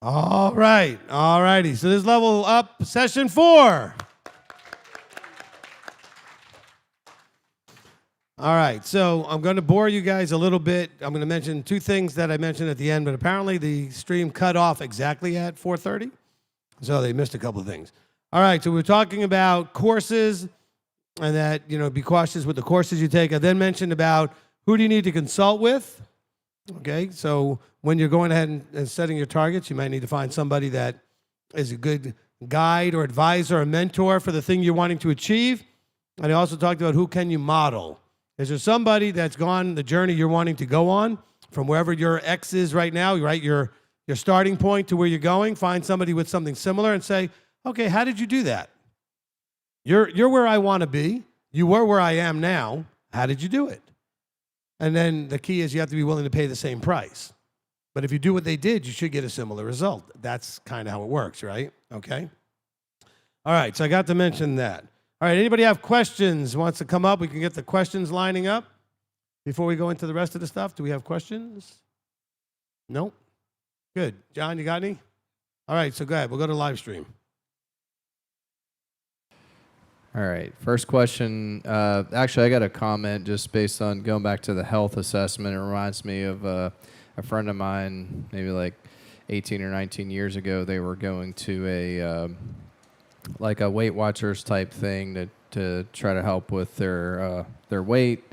All right. All righty. So this is level up session 4. All right. So I'm going to bore you guys a little bit. I'm going to mention 2 things that I mentioned at the end, but apparently the stream cut off exactly at 4:30. So they missed a couple of things. All right. So we're talking about courses and that, be cautious with the courses you take. I then mentioned about who do you need to consult with. Okay, so when you're going ahead and setting your targets, you might need to find somebody that is a good guide or advisor or mentor for the thing you're wanting to achieve. And I also talked about who can you model. Is there somebody that's gone the journey you're wanting to go on from wherever your X is right now, right? Your starting point to where you're going. Find somebody with something similar and say, okay, how did you do that? You're where I want to be. You were where I am now. How did you do it? And then the key is you have to be willing to pay the same price. But if you do what they did, you should get a similar result. That's kind of how it works, right? Okay? All right, so I got to mention that. All right, anybody have questions, wants to come up? We can get the questions lining up before we go into the rest of the stuff. Do we have questions? No? Good. John, you got any? All right, so go ahead. We'll go to live stream. All right. First question. Actually, I got a comment just based on going back to the health assessment. It reminds me of a friend of mine, maybe like 18 or 19 years ago. They were going to a Weight Watchers type thing to try to help with their weight,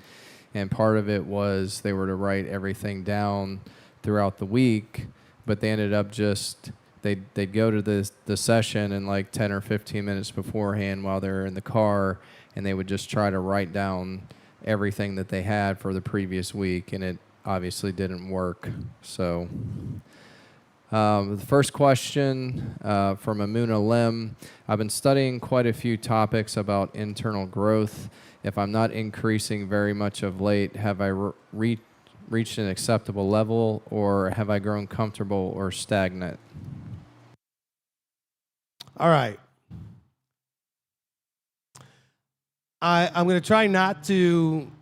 and part of it was they were to write everything down throughout the week, but they ended up just. They'd go to the session and like 10 or 15 minutes beforehand while they're in the car, and they would just try to write down everything that they had for the previous week, and it obviously didn't work. So the first question from Amuna Lim. I've been studying quite a few topics about internal growth. If I'm not increasing very much of late, have I reached an acceptable level, or have I grown comfortable or stagnant? All right. I'm going to try not to,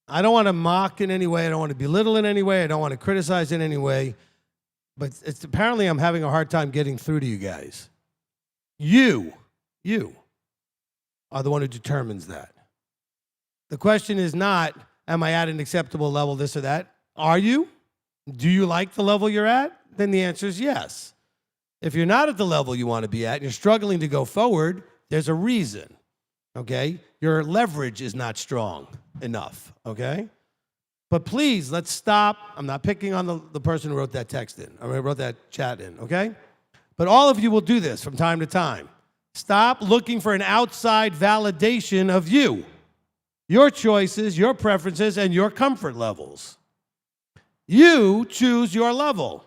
I don't want to mock in any way. I don't want to belittle in any way. I don't want to criticize in any way. But it's apparently I'm having a hard time getting through to you guys. You are the one who determines that. The question is not, am I at an acceptable level, this or that? Are you? Do you like the level you're at? Then the answer is yes. If you're not at the level you want to be at and you're struggling to go forward, there's a reason, okay? Your leverage is not strong enough, okay? But please, let's stop. I'm not picking on the person who wrote that text in, or wrote that chat in, okay? But all of you will do this from time to time. Stop looking for an outside validation of you, your choices, your preferences, and your comfort levels. You choose your level.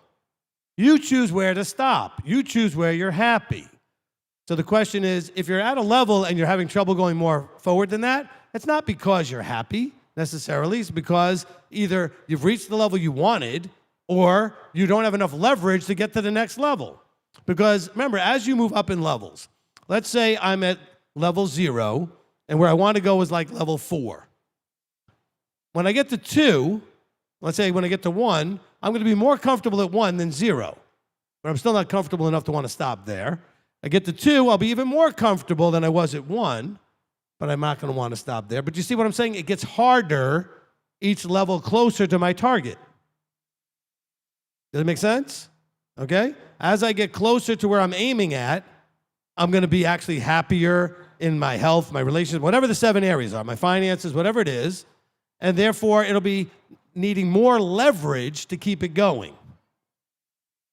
You choose where to stop. You choose where you're happy. So the question is, if you're at a level and you're having trouble going more forward than that, it's not because you're happy necessarily. It's because either you've reached the level you wanted or you don't have enough leverage to get to the next level. Because remember, as you move up in levels, let's say I'm at level 0 and where I want to go is like level 4. When I get to 2, let's say when I get to 1, I'm going to be more comfortable at 1 than 0. But I'm still not comfortable enough to want to stop there. I get to 2, I'll be even more comfortable than I was at 1, but I'm not going to want to stop there. But you see what I'm saying? It gets harder each level closer to my target. Does it make sense? Okay? As I get closer to where I'm aiming at, I'm going to be actually happier in my health, my relationships, whatever the 7 areas are, my finances, whatever it is, and therefore it'll be needing more leverage to keep it going.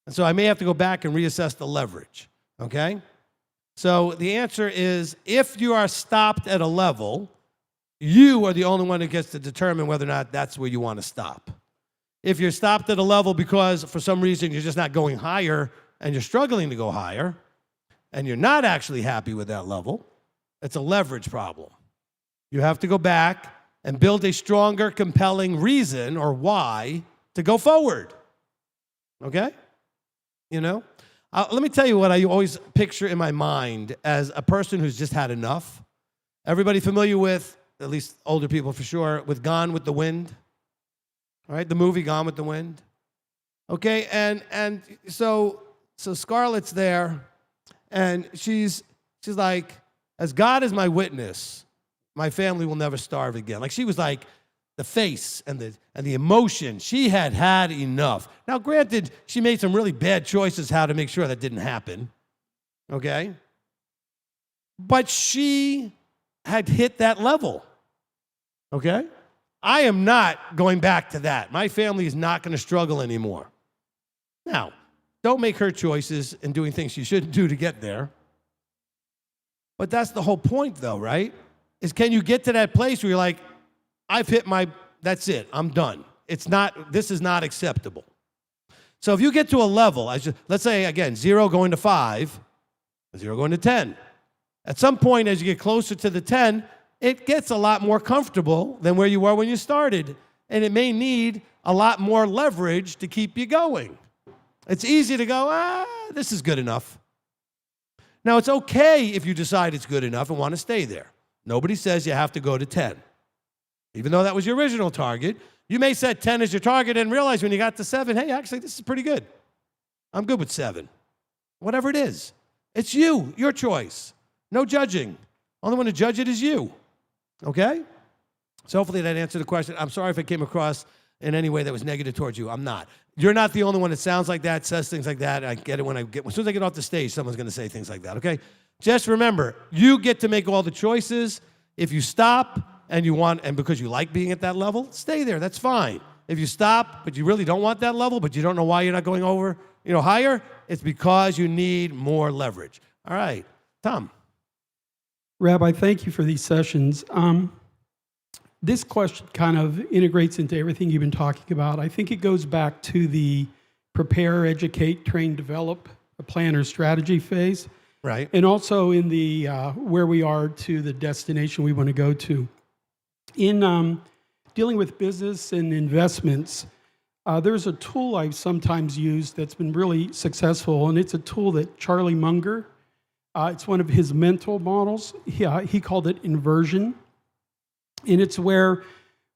And so I may have to go back and reassess the leverage, okay? So the answer is, if you are stopped at a level, you are the only one who gets to determine whether or not that's where you want to stop. If you're stopped at a level because for some reason you're just not going higher and you're struggling to go higher, and you're not actually happy with that level, it's a leverage problem. You have to go back and build a stronger, compelling reason or why to go forward. Okay? Let me tell you what I always picture in my mind as a person who's just had enough. Everybody familiar with, at least older people for sure, with Gone with the Wind? All right, the movie Gone with the Wind. Okay, and so So Scarlett's there, and she's like, as God is my witness, my family will never starve again. Like, she was like the face and the emotion. She had had enough. Now, granted, she made some really bad choices how to make sure that didn't happen, okay? But she had hit that level, okay? I am not going back to that. My family is not going to struggle anymore. Now, don't make her choices and doing things she shouldn't do to get there. But that's the whole point, though, right? Is can you get to that place where you're like, I've hit that's it, I'm done. This is not acceptable. So if you get to a level, let's say, again, 0 going to 5, 0 going to 10. At some point, as you get closer to the 10, it gets a lot more comfortable than where you were when you started. And it may need a lot more leverage to keep you going. It's easy to go, this is good enough. Now, it's okay if you decide it's good enough and want to stay there. Nobody says you have to go to 10. Even though that was your original target, you may set 10 as your target and realize when you got to 7, hey, actually, this is pretty good. I'm good with 7. Whatever it is. It's you, your choice. No judging. Only one to judge it is you. Okay? So hopefully that answered the question. I'm sorry if it came across in any way that was negative towards you. I'm not. You're not the only one that sounds like that, says things like that. I get it as soon as I get off the stage, someone's going to say things like that, okay? Just remember, you get to make all the choices. If you stop and because you like being at that level, stay there. That's fine. If you stop, but you really don't want that level, but you don't know why you're not going over, higher, it's because you need more leverage. All right, Tom. Rabbi, thank you for these sessions. This question kind of integrates into everything you've been talking about. I think it goes back to the prepare, educate, train, develop, a plan or strategy phase. Right. And also in the where we are to the destination we want to go to. In dealing with business and investments, there's a tool I've sometimes used that's been really successful, and it's a tool that Charlie Munger, it's one of his mental models. He called it inversion. And it's where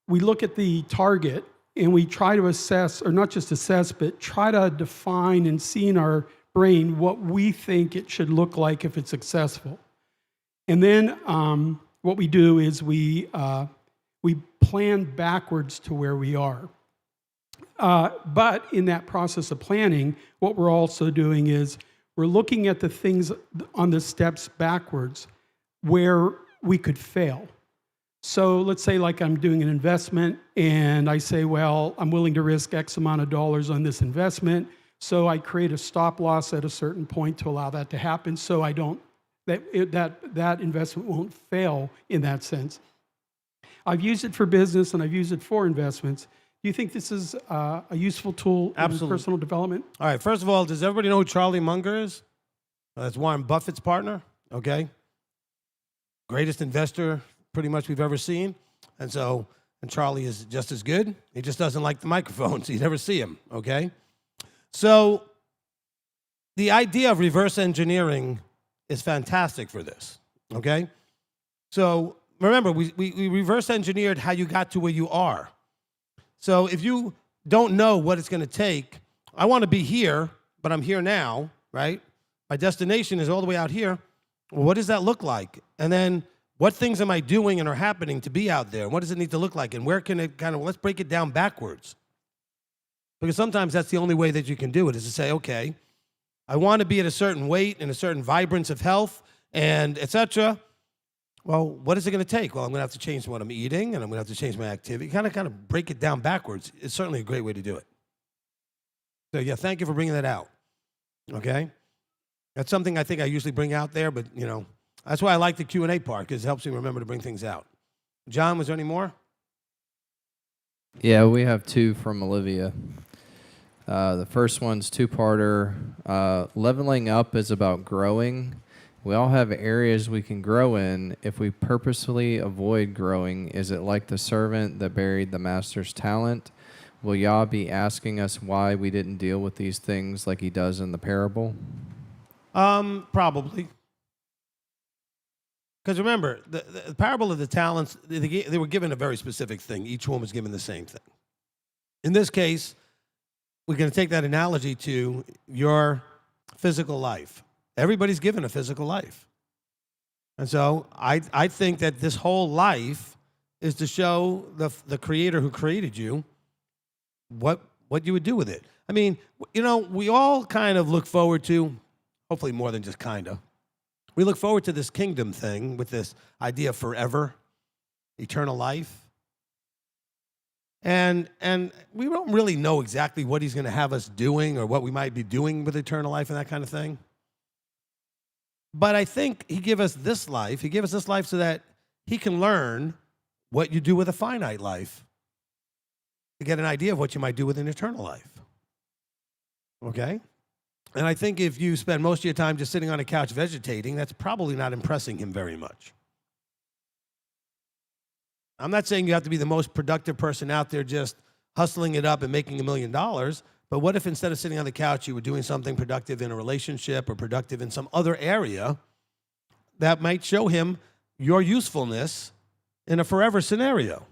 we look at the target and we try to assess, or not just assess, but try to define and see in our brain what we think it should look like if it's successful. And then what we do is we plan backwards to where we are. But in that process of planning, what we're also doing is we're looking at the things on the steps backwards where we could fail. So let's say like I'm doing an investment and I say, well, I'm willing to risk X amount of dollars on this investment. So I create a stop loss at a certain point to allow that to happen so I don't, that investment won't fail in that sense. I've used it for business and I've used it for investments. Do you think this is a useful tool in personal development? All right, first of all, does everybody know who Charlie Munger is? That's Warren Buffett's partner, okay? Greatest investor pretty much we've ever seen. And Charlie is just as good. He just doesn't like the microphone, so you never see him, okay? So the idea of reverse engineering is fantastic for this, okay? So remember, we reverse engineered how you got to where you are. So if you don't know what it's going to take, I want to be here, but I'm here now, right? My destination is all the way out here. Well, what does that look like? And then what things am I doing and are happening to be out there? What does it need to look like? And where can it let's break it down backwards. Because sometimes that's the only way that you can do it is to say, okay, I want to be at a certain weight and a certain vibrance of health and et cetera. Well, what is it going to take? Well, I'm going to have to change what I'm eating and I'm going to have to change my activity. Kind of break it down backwards. It's certainly a great way to do it. So yeah, thank you for bringing that out. Okay? That's something I think I usually bring out there, but that's why I like the Q&A part, because it helps me remember to bring things out. John, was there any more? Yeah, we have 2 from Olivia. The first one's 2-parter. Leveling up is about growing. We all have areas we can grow in. If we purposefully avoid growing, is it like the servant that buried the master's talent? Will Yah be asking us why we didn't deal with these things like he does in the parable? Probably. Because remember, the parable of the talents, they were given a very specific thing. Each one was given the same thing. In this case, we're going to take that analogy to your physical life. Everybody's given a physical life. And so I think that this whole life is to show the Creator who created you what you would do with it. I mean, we all kind of look forward to, hopefully more than just kind of, we look forward to this kingdom thing with this idea of forever, eternal life. And we don't really know exactly what he's going to have us doing or what we might be doing with eternal life and that kind of thing. But I think he gave us this life. He gave us this life so that he can learn what you do with a finite life to get an idea of what you might do with an eternal life. Okay? And I think if you spend most of your time just sitting on a couch vegetating, that's probably not impressing him very much. I'm not saying you have to be the most productive person out there just hustling it up and making $1 million, but what if instead of sitting on the couch, you were doing something productive in a relationship or productive in some other area that might show him your usefulness in a forever scenario?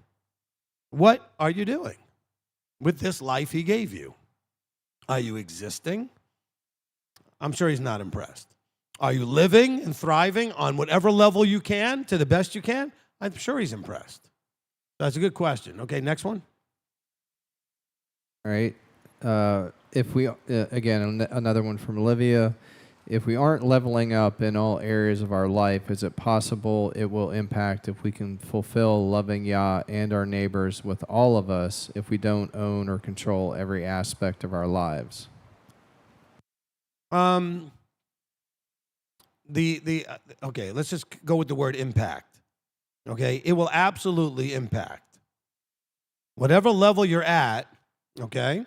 What are you doing with this life he gave you? Are you existing? I'm sure he's not impressed. Are you living and thriving on whatever level you can to the best you can? I'm sure he's impressed. That's a good question. Okay, next one. All right. If we, again, another one from Olivia. If we aren't leveling up in all areas of our life, is it possible it will impact if we can fulfill loving Yah and our neighbors with all of us if we don't own or control every aspect of our lives? Okay, let's just go with the word impact. Okay, it will absolutely impact. Whatever level you're at, okay,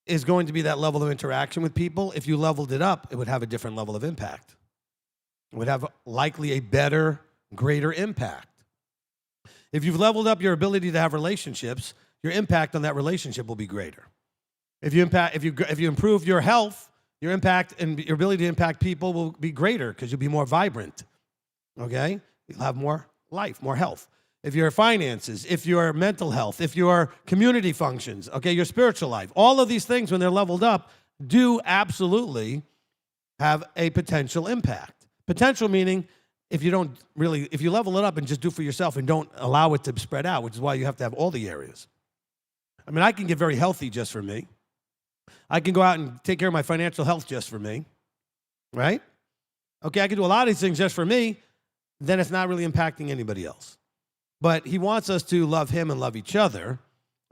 is going to be that level of interaction with people. If you leveled it up, it would have a different level of impact. It would have likely a better, greater impact. If you've leveled up your ability to have relationships, your impact on that relationship will be greater. If you improve your health, your impact and your ability to impact people will be greater because you'll be more vibrant. Okay? You'll have more life, more health. If your finances, if your mental health, if your community functions, okay, your spiritual life, all of these things when they're leveled up do absolutely have a potential impact. Potential meaning if you level it up and just do for yourself and don't allow it to spread out, which is why you have to have all the areas. I mean, I can get very healthy just for me. I can go out and take care of my financial health just for me, right? Okay, I can do a lot of these things just for me, then it's not really impacting anybody else. But he wants us to love him and love each other.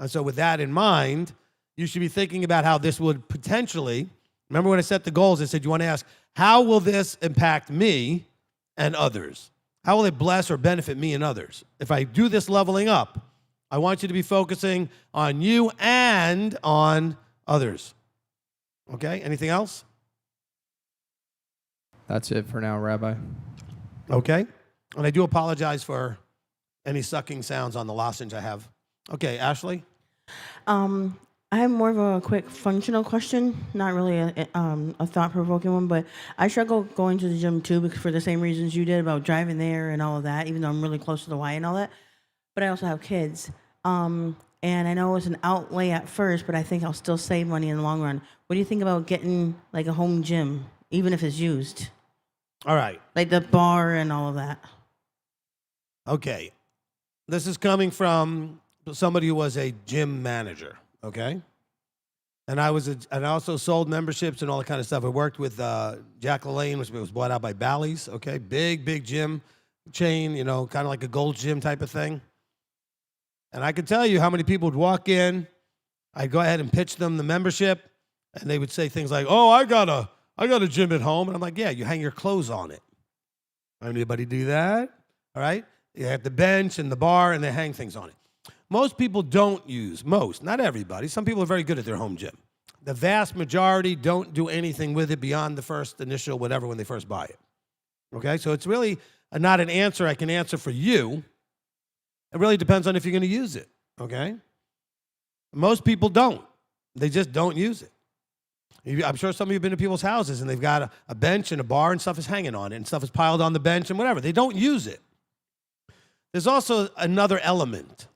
And so with that in mind, you should be thinking about how this would potentially, remember when I set the goals, I said you want to ask, how will this impact me and others? How will it bless or benefit me and others? If I do this leveling up, I want you to be focusing on you and on others. Okay, anything else? That's it for now, Rabbi. Okay, and I do apologize for any sucking sounds on the lozenge I have. Okay, Ashley? I have more of a quick functional question, not really a thought-provoking one, but I struggle going to the gym too because for the same reasons you did about driving there and all of that, even though I'm really close to the Y and all that. But I also have kids. And I know it's an outlay at first, but I think I'll still save money in the long run. What do you think about getting like a home gym, even if it's used? All right. Like the bar and all of that. Okay. This is coming from somebody who was a gym manager, okay? And I also sold memberships and all that kind of stuff. I worked with Jack LaLanne, which was bought out by Bally's, okay? Big gym chain, kind of like a Gold's Gym type of thing. And I could tell you how many people would walk in. I'd go ahead and pitch them the membership, and they would say things like, "Oh, I got a gym at home." And I'm like, "Yeah, you hang your clothes on it." Anybody do that? All right? You have the bench and the bar, and they hang things on it. Most people don't use, not everybody. Some people are very good at their home gym. The vast majority don't do anything with it beyond the first initial whatever when they first buy it. Okay? So it's really not an answer I can answer for you. It really depends on if you're going to use it. Okay? Most people don't. They just don't use it. I'm sure some of you have been to people's houses, and they've got a bench and a bar, and stuff is hanging on it, and stuff is piled on the bench and whatever. They don't use it. There's also another element.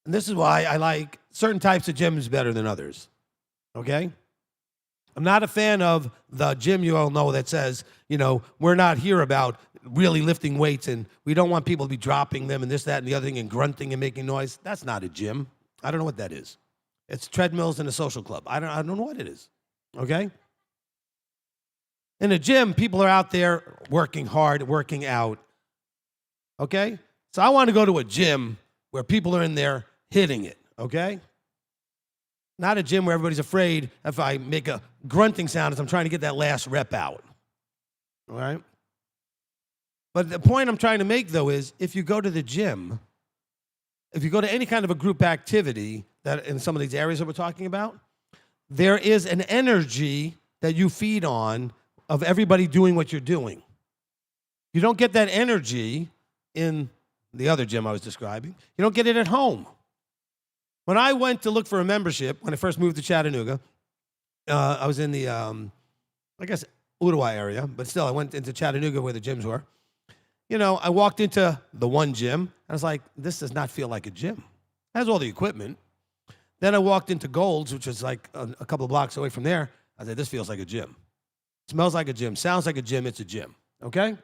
And this is why I like certain types of gyms better than others. Okay? I'm not a fan of the gym you all know that says, we're not here about really lifting weights and we don't want people to be dropping them and this, that, and the other thing and grunting and making noise. That's not a gym. I don't know what that is. It's treadmills and a social club. I don't know what it is, okay? In a gym, people are out there working hard, working out, okay? So I want to go to a gym where people are in there hitting it, okay? Not a gym where everybody's afraid if I make a grunting sound as I'm trying to get that last rep out, all right? But the point I'm trying to make, though, is if you go to the gym, if you go to any kind of a group activity that in some of these areas that we're talking about, there is an energy that you feed on of everybody doing what you're doing. You don't get that energy in the other gym I was describing. You don't get it at home. When I went to look for a membership, when I first moved to Chattanooga, I was in the, Uruguay area, but still, I went into Chattanooga where the gyms were. I walked into the one gym, and I was like, this does not feel like a gym. It has all the equipment. Then I walked into Gold's, which is like a couple of blocks away from there. I said, this feels like a gym. It smells like a gym, sounds like a gym, it's a gym, okay?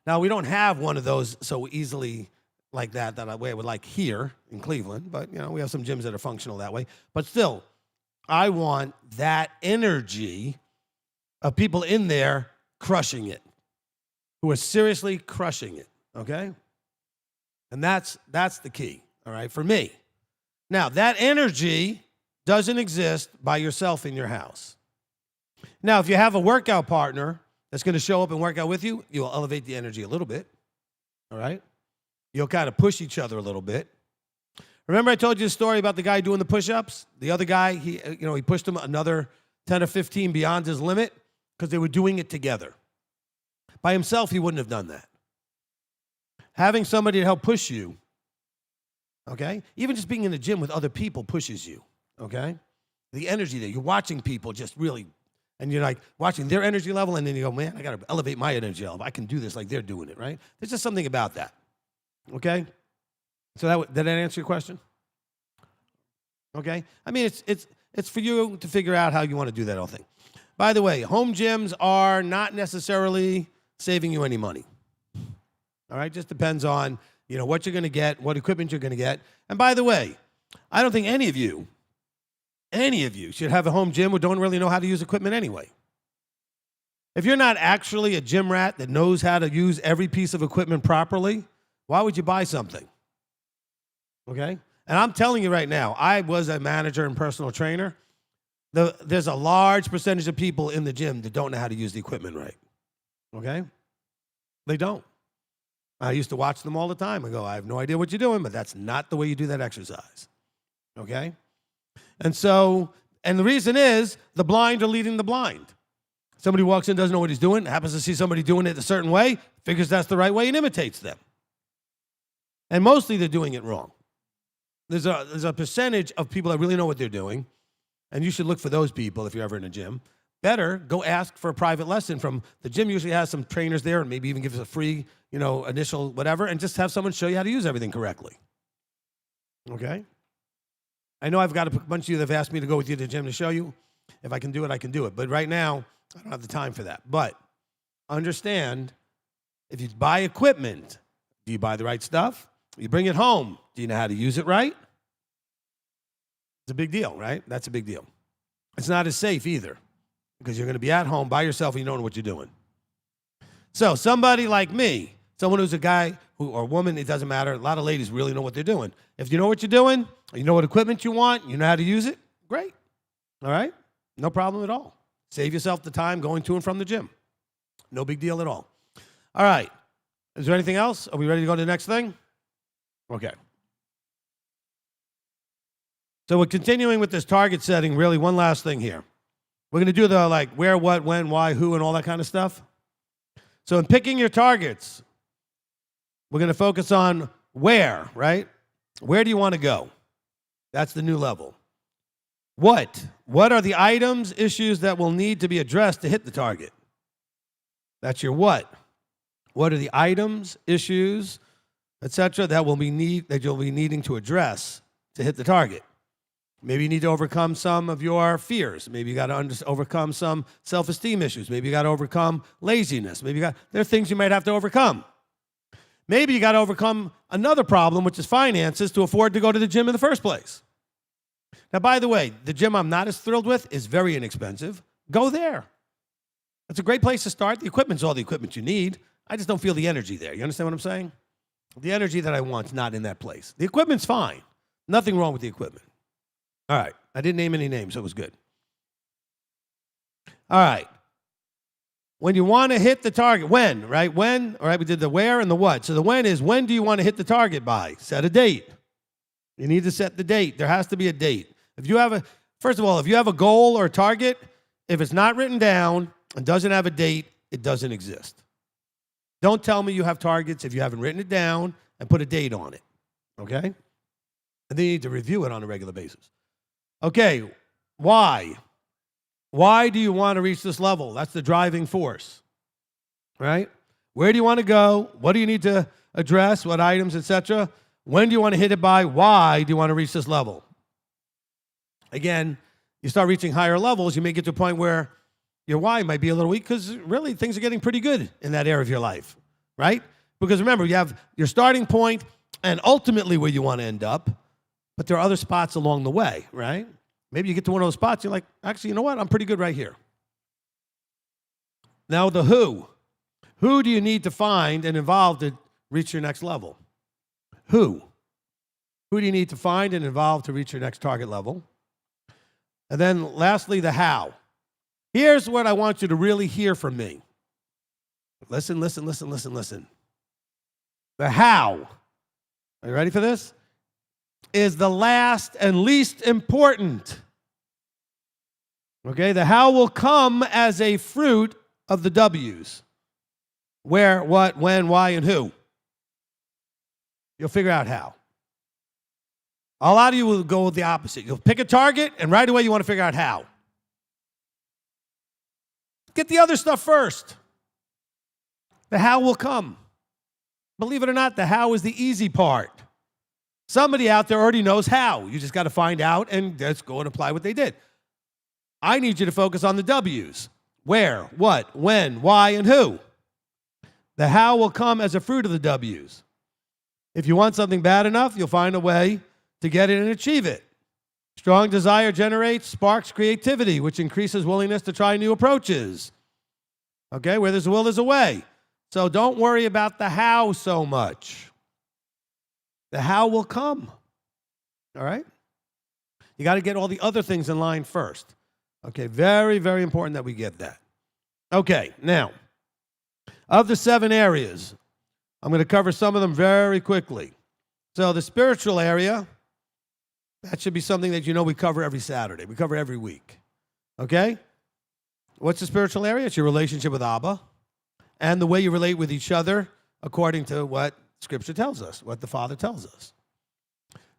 Now, we don't have one of those so easily like that way I would like here in Cleveland, but, we have some gyms that are functional that way. But still, I want that energy of people in there crushing it, who are seriously crushing it, okay? And that's the key, all right, for me. Now, that energy doesn't exist by yourself in your house. Now, if you have a workout partner that's going to show up and work out with you, you'll elevate the energy a little bit, all right? You'll kind of push each other a little bit. Remember I told you the story about the guy doing the push-ups? The other guy, he pushed him another 10 or 15 beyond his limit because they were doing it together. By himself, he wouldn't have done that. Having somebody to help push you, okay? Even just being in the gym with other people pushes you, okay? The energy there. You're watching people just really, and you're like watching their energy level, and then you go, man, I got to elevate my energy level. I can do this like they're doing it, right? There's just something about that, okay? So did that answer your question? Okay? I mean, it's for you to figure out how you want to do that whole thing. By the way, home gyms are not necessarily saving you any money. All right? Just depends on, what you're going to get, what equipment you're going to get. And by the way, I don't think any of you should have a home gym or don't really know how to use equipment anyway. If you're not actually a gym rat that knows how to use every piece of equipment properly, why would you buy something? Okay? And I'm telling you right now, I was a manager and personal trainer. There's a large percentage of people in the gym that don't know how to use the equipment right. Okay? They don't. I used to watch them all the time. I go, I have no idea what you're doing, but that's not the way you do that exercise. Okay? And the reason is the blind are leading the blind. Somebody walks in, doesn't know what he's doing, happens to see somebody doing it a certain way, figures that's the right way, and imitates them. And mostly they're doing it wrong. There's a percentage of people that really know what they're doing, and you should look for those people if you're ever in a gym. Better go ask for a private lesson from the gym. Usually has some trainers there, and maybe even gives a free, initial whatever, and just have someone show you how to use everything correctly. Okay? I know I've got a bunch of you that have asked me to go with you to the gym to show you. If I can do it, I can do it. But right now, I don't have the time for that. But understand, if you buy equipment, do you buy the right stuff? You bring it home. Do you know how to use it right? It's a big deal, right? That's a big deal. It's not as safe either because you're going to be at home by yourself and you don't know what you're doing. So somebody like me, someone who's a guy or woman, it doesn't matter. A lot of ladies really know what they're doing. If you know what you're doing, you know what equipment you want, you know how to use it, great. All right? No problem at all. Save yourself the time going to and from the gym. No big deal at all. All right. Is there anything else? Are we ready to go to the next thing? Okay. So we're continuing with this target setting. Really, one last thing here. We're going to do the where, what, when, why, who, and all that kind of stuff. So in picking your targets, we're going to focus on where, right? Where do you want to go? That's the new level. What? What are the items, issues that will need to be addressed to hit the target? That's your what. What are the items, issues, etc., that you'll be needing to address to hit the target? Maybe you need to overcome some of your fears. Maybe you got to overcome some self-esteem issues. Maybe you got to overcome laziness. There are things you might have to overcome. Maybe you got to overcome another problem, which is finances, to afford to go to the gym in the first place. Now, by the way, the gym I'm not as thrilled with is very inexpensive. Go there. It's a great place to start. The equipment's all the equipment you need. I just don't feel the energy there. You understand what I'm saying? The energy that I want's not in that place. The equipment's fine. Nothing wrong with the equipment. All right. I didn't name any names, so it was good. All right. When you want to hit the target, when, right? When, all right, we did the where and the what. So the when is, when do you want to hit the target by? Set a date. You need to set the date. There has to be a date. First of all, if you have a goal or a target, if it's not written down and doesn't have a date, it doesn't exist. Don't tell me you have targets if you haven't written it down and put a date on it, okay? And then you need to review it on a regular basis. Okay, why? Why do you want to reach this level? That's the driving force, right? Where do you want to go? What do you need to address? What items, etc.? When do you want to hit it by? Why do you want to reach this level? Again, you start reaching higher levels, you may get to a point where your why might be a little weak because really things are getting pretty good in that area of your life, right? Because remember, you have your starting point and ultimately where you want to end up, but there are other spots along the way, right? Maybe you get to one of those spots, you're like, actually, you know what? I'm pretty good right here. Now the who. Who do you need to find and involve to reach your next level? Who? Who do you need to find and involve to reach your next target level? And then lastly, the how. Here's what I want you to really hear from me. Listen. The how, are you ready for this? Is the last and least important. Okay, the how will come as a fruit of the W's. Where, what, when, why, and who. You'll figure out how. A lot of you will go with the opposite. You'll pick a target, and right away you want to figure out how. Get the other stuff first. The how will come. Believe it or not, the how is the easy part. Somebody out there already knows how. You just got to find out and just go and apply what they did. I need you to focus on the W's. Where, what, when, why, and who. The how will come as a fruit of the W's. If you want something bad enough, you'll find a way to get it and achieve it. Strong desire sparks creativity, which increases willingness to try new approaches. Okay, where there's a will, there's a way. So don't worry about the how so much. The how will come. All right? You got to get all the other things in line first. Okay, very, very important that we get that. Okay, now, of the 7 areas, I'm going to cover some of them very quickly. So the spiritual area, that should be something that you know we cover every Saturday. We cover every week. Okay? What's the spiritual area? It's your relationship with Abba and the way you relate with each other according to what Scripture tells us, what the Father tells us.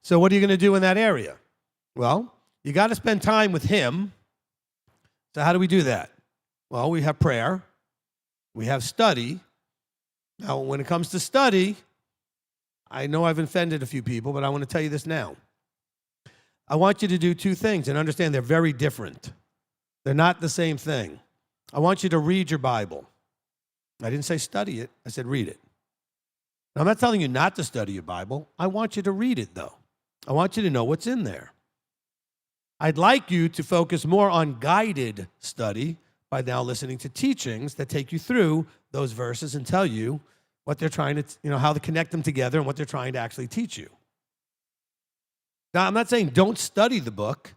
So what are you going to do in that area? Well, you got to spend time with Him. So how do we do that? Well, we have prayer. We have study. Now, when it comes to study, I know I've offended a few people, but I want to tell you this now. I want you to do 2 things and understand they're very different. They're not the same thing. I want you to read your Bible. I didn't say study it. I said read it. Now, I'm not telling you not to study your Bible. I want you to read it, though. I want you to know what's in there. I'd like you to focus more on guided study by now listening to teachings that take you through those verses and tell you what they're trying to, how to connect them together and what they're trying to actually teach you. Now, I'm not saying don't study the book.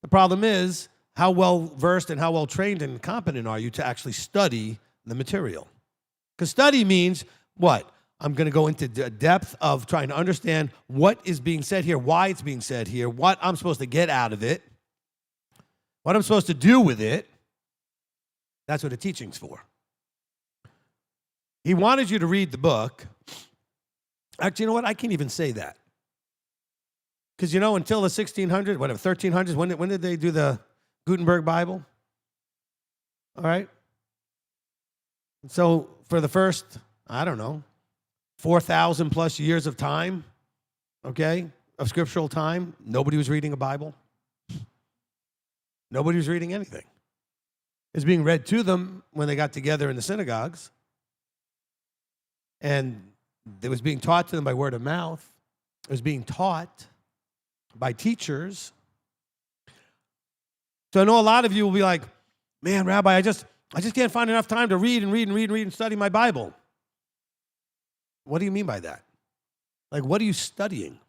The problem is how well-versed and how well-trained and competent are you to actually study the material? Because study means what? I'm going to go into the depth of trying to understand what is being said here, why it's being said here, what I'm supposed to get out of it, what I'm supposed to do with it. That's what a teaching's for. He wanted you to read the book. Actually, you know what? I can't even say that. Because, until the 1600s, 1300s, when did they do the Gutenberg Bible? All right? So for the first, 4,000 plus years of time, okay, of scriptural time, nobody was reading a Bible. Nobody was reading anything. It was being read to them when they got together in the synagogues. And it was being taught to them by word of mouth. It was being taught by teachers. So I know a lot of you will be like, man, Rabbi, I just can't find enough time to read and study my Bible. What do you mean by that? Like, what are you studying?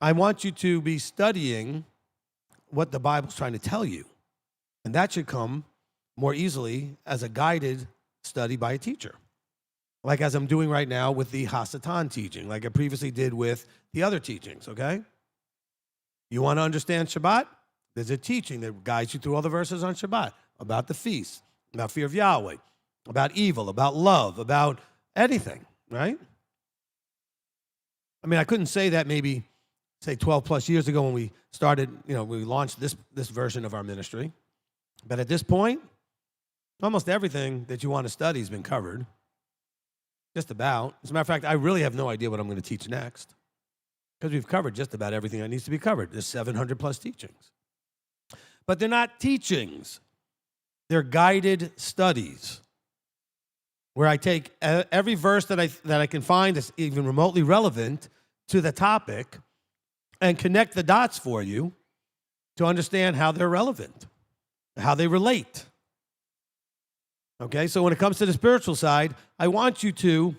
I want you to be studying what the Bible's trying to tell you. And that should come more easily as a guided study by a teacher. Like as I'm doing right now with the Hasatan teaching, like I previously did with the other teachings, okay? You want to understand Shabbat? There's a teaching that guides you through all the verses on Shabbat, about the feast, about fear of Yahweh, about evil, about love, about anything, right? I mean, I couldn't say that maybe, say, 12 plus years ago when we started, we launched this version of our ministry. But at this point, almost everything that you want to study has been covered. Just about. As a matter of fact, I really have no idea what I'm going to teach next because we've covered just about everything that needs to be covered. There's 700 plus teachings. But they're not teachings. They're guided studies where I take every verse that I can find that's even remotely relevant to the topic and connect the dots for you to understand how they're relevant, how they relate. Okay, so when it comes to the spiritual side, I want you to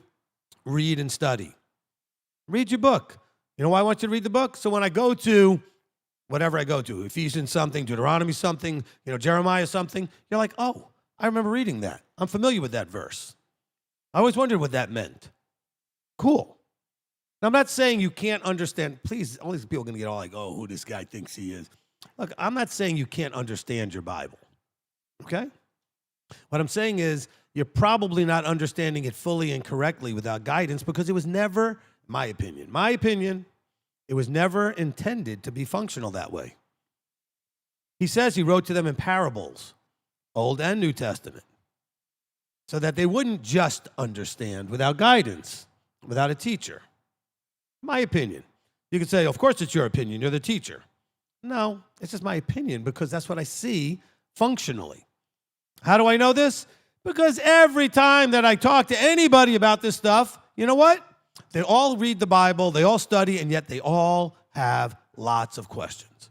read and study. Read your book. You know why I want you to read the book? So when I go to whatever I go to, Ephesians something, Deuteronomy something, Jeremiah something, you're like, oh, I remember reading that. I'm familiar with that verse. I always wondered what that meant. Cool. Now, I'm not saying you can't understand. Please, all these people are going to get all like, oh, who this guy thinks he is. Look, I'm not saying you can't understand your Bible, okay? What I'm saying is you're probably not understanding it fully and correctly without guidance because it was never, my opinion, it was never intended to be functional that way. He says he wrote to them in parables, Old and New Testament, so that they wouldn't just understand without guidance, without a teacher. My opinion. You could say, of course it's your opinion, you're the teacher. No, it's just my opinion because that's what I see functionally. How do I know this? Because every time that I talk to anybody about this stuff, you know what? They all read the Bible, they all study, and yet they all have lots of questions.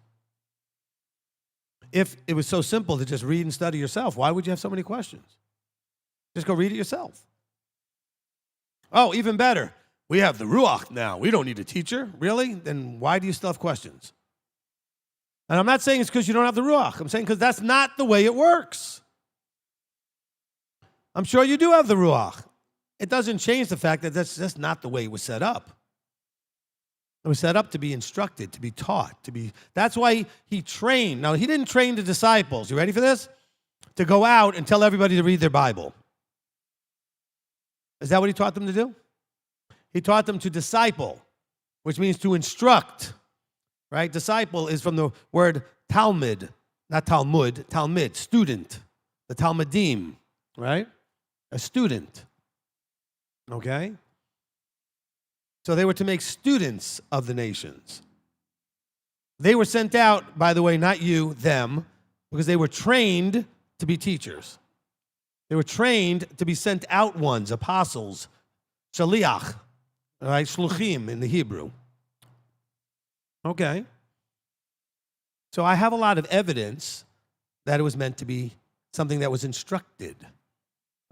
If it was so simple to just read and study yourself, why would you have so many questions? Just go read it yourself. Oh, even better. We have the Ruach now. We don't need a teacher. Really? Then why do you still have questions? And I'm not saying it's because you don't have the Ruach. I'm saying because that's not the way it works. I'm sure you do have the Ruach. It doesn't change the fact that that's not the way it was set up. It was set up to be instructed, to be taught, that's why he trained. Now, he didn't train the disciples. You ready for this? To go out and tell everybody to read their Bible. Is that what he taught them to do? He taught them to disciple, which means to instruct, right? Disciple is from the word Talmud, not Talmud, Talmud, student, the Talmudim, right? A student, okay? So they were to make students of the nations. They were sent out, by the way, not you, them, because they were trained to be teachers. They were trained to be sent out ones, apostles, shaliach, right? Shluchim in the Hebrew. Okay. So I have a lot of evidence that it was meant to be something that was instructed.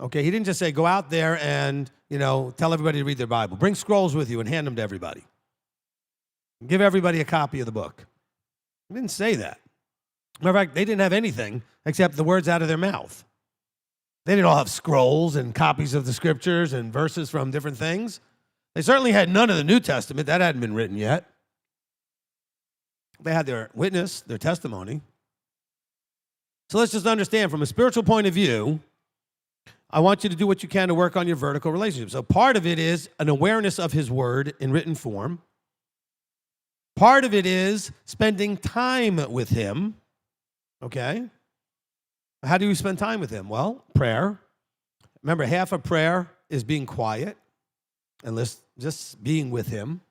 Okay, he didn't just say, go out there and, tell everybody to read their Bible. Bring scrolls with you and hand them to everybody. Give everybody a copy of the book. He didn't say that. Matter of fact, they didn't have anything except the words out of their mouth. They didn't all have scrolls and copies of the scriptures and verses from different things. They certainly had none of the New Testament. That hadn't been written yet. They had their witness, their testimony. So let's just understand from a spiritual point of view, I want you to do what you can to work on your vertical relationship. So part of it is an awareness of his word in written form. Part of it is spending time with him, okay? How do you spend time with him? Well, prayer. Remember, half of prayer is being quiet and just being with him,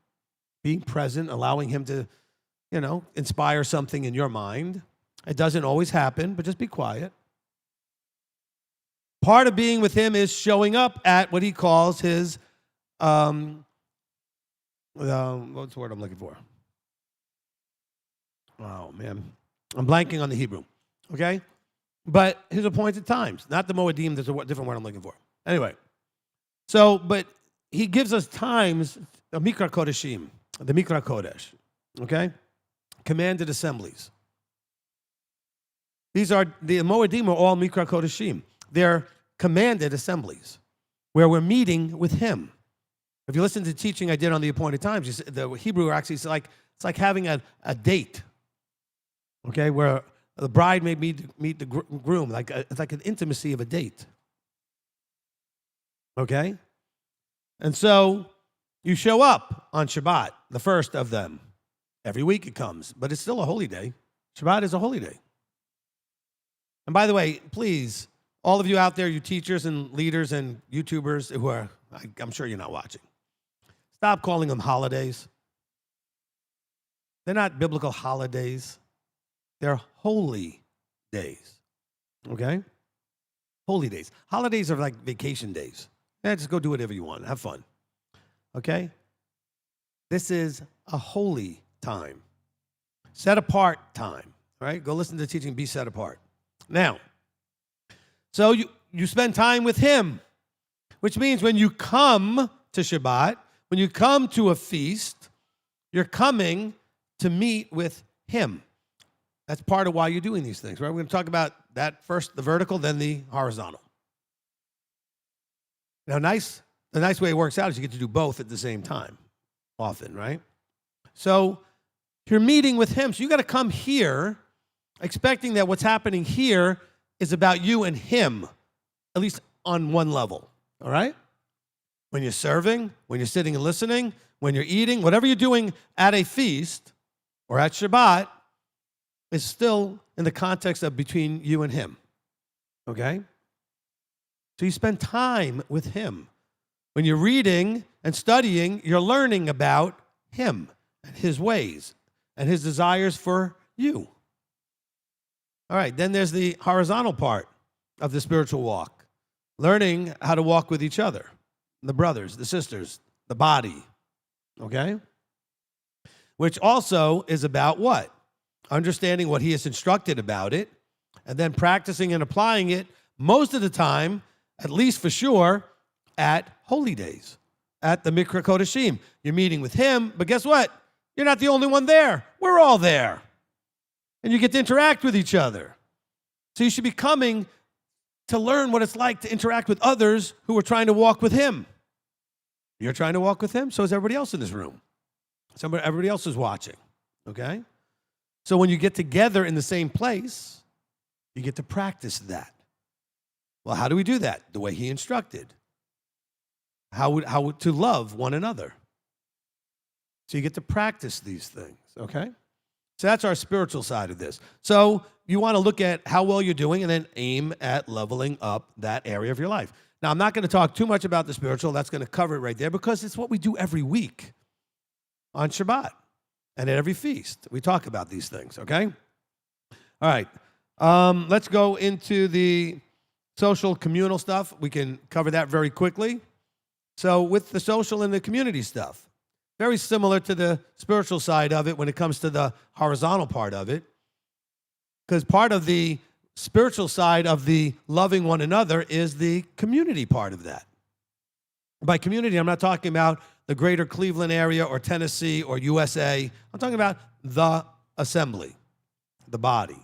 being present, allowing him to inspire something in your mind. It doesn't always happen, but just be quiet. Part of being with him is showing up at what he calls his, what's the word I'm looking for? Oh, man. I'm blanking on the Hebrew, okay? But his appointed times, not the Moedim, there's a different word I'm looking for. Anyway, but he gives us times, the Mikra Kodeshim, the Mikra Kodesh, okay? Commanded assemblies. The Moedim are all Mikra Kodeshim. They're commanded assemblies where we're meeting with him. If you listen to the teaching I did on the appointed times, the Hebrew actually is it's like having a date, okay, where the bride may meet the groom, it's like an intimacy of a date, okay? And so you show up on Shabbat, the first of them. Every week it comes, but it's still a holy day. Shabbat is a holy day. And by the way, please, all of you out there, you teachers and leaders and YouTubers who are, I'm sure you're not watching, stop calling them holidays. They're not biblical holidays. They're holy days, okay? Holy days. Holidays are like vacation days. Yeah, just go do whatever you want. Have fun, okay? This is a holy time. Set apart time, right? Go listen to the teaching, be set apart. Now, so you spend time with him, which means when you come to Shabbat, when you come to a feast, you're coming to meet with him. That's part of why you're doing these things, right? We're going to talk about that first, the vertical, then the horizontal. Now, the nice way it works out is you get to do both at the same time, often, right? So you're meeting with him. So you got to come here expecting that what's happening here is about you and him, at least on one level, all right? When you're serving, when you're sitting and listening, when you're eating, whatever you're doing at a feast or at Shabbat is still in the context of between you and him, okay? So you spend time with him. When you're reading and studying, you're learning about him and his ways and his desires for you. All right, then there's the horizontal part of the spiritual walk, learning how to walk with each other, the brothers, the sisters, the body, okay? Which also is about what? Understanding what he has instructed about it, and then practicing and applying it most of the time, at least for sure, at holy days, at the Mikra Kodeshim. You're meeting with him, but guess what? You're not the only one there. We're all there. And you get to interact with each other. So you should be coming to learn what it's like to interact with others who are trying to walk with him. You're trying to walk with him, so is everybody else in this room. Everybody else is watching, okay? So when you get together in the same place, you get to practice that. Well, how do we do that? The way he instructed. How to love one another. So you get to practice these things, okay? So that's our spiritual side of this. So you want to look at how well you're doing and then aim at leveling up that area of your life. Now, I'm not going to talk too much about the spiritual. That's going to cover it right there because it's what we do every week on Shabbat and at every feast. We talk about these things, okay? All right. Let's go into the social communal stuff. We can cover that very quickly. So with the social and the community stuff, very similar to the spiritual side of it when it comes to the horizontal part of it. Because part of the spiritual side of the loving one another is the community part of that. By community, I'm not talking about the greater Cleveland area or Tennessee or USA. I'm talking about the assembly, the body.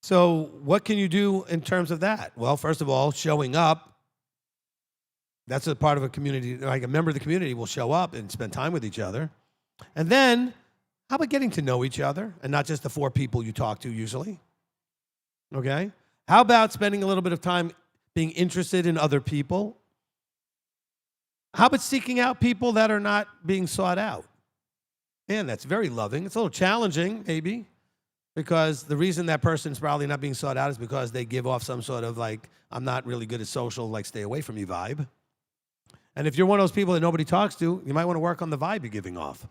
So what can you do in terms of that? Well, first of all, showing up. That's a part of a community, like a member of the community will show up and spend time with each other. And then, how about getting to know each other and not just the 4 people you talk to usually? Okay? How about spending a little bit of time being interested in other people? How about seeking out people that are not being sought out? Man, that's very loving. It's a little challenging, maybe, because the reason that person's probably not being sought out is because they give off some sort of like, I'm not really good at social, like stay away from me vibe. And if you're one of those people that nobody talks to, you might want to work on the vibe you're giving off.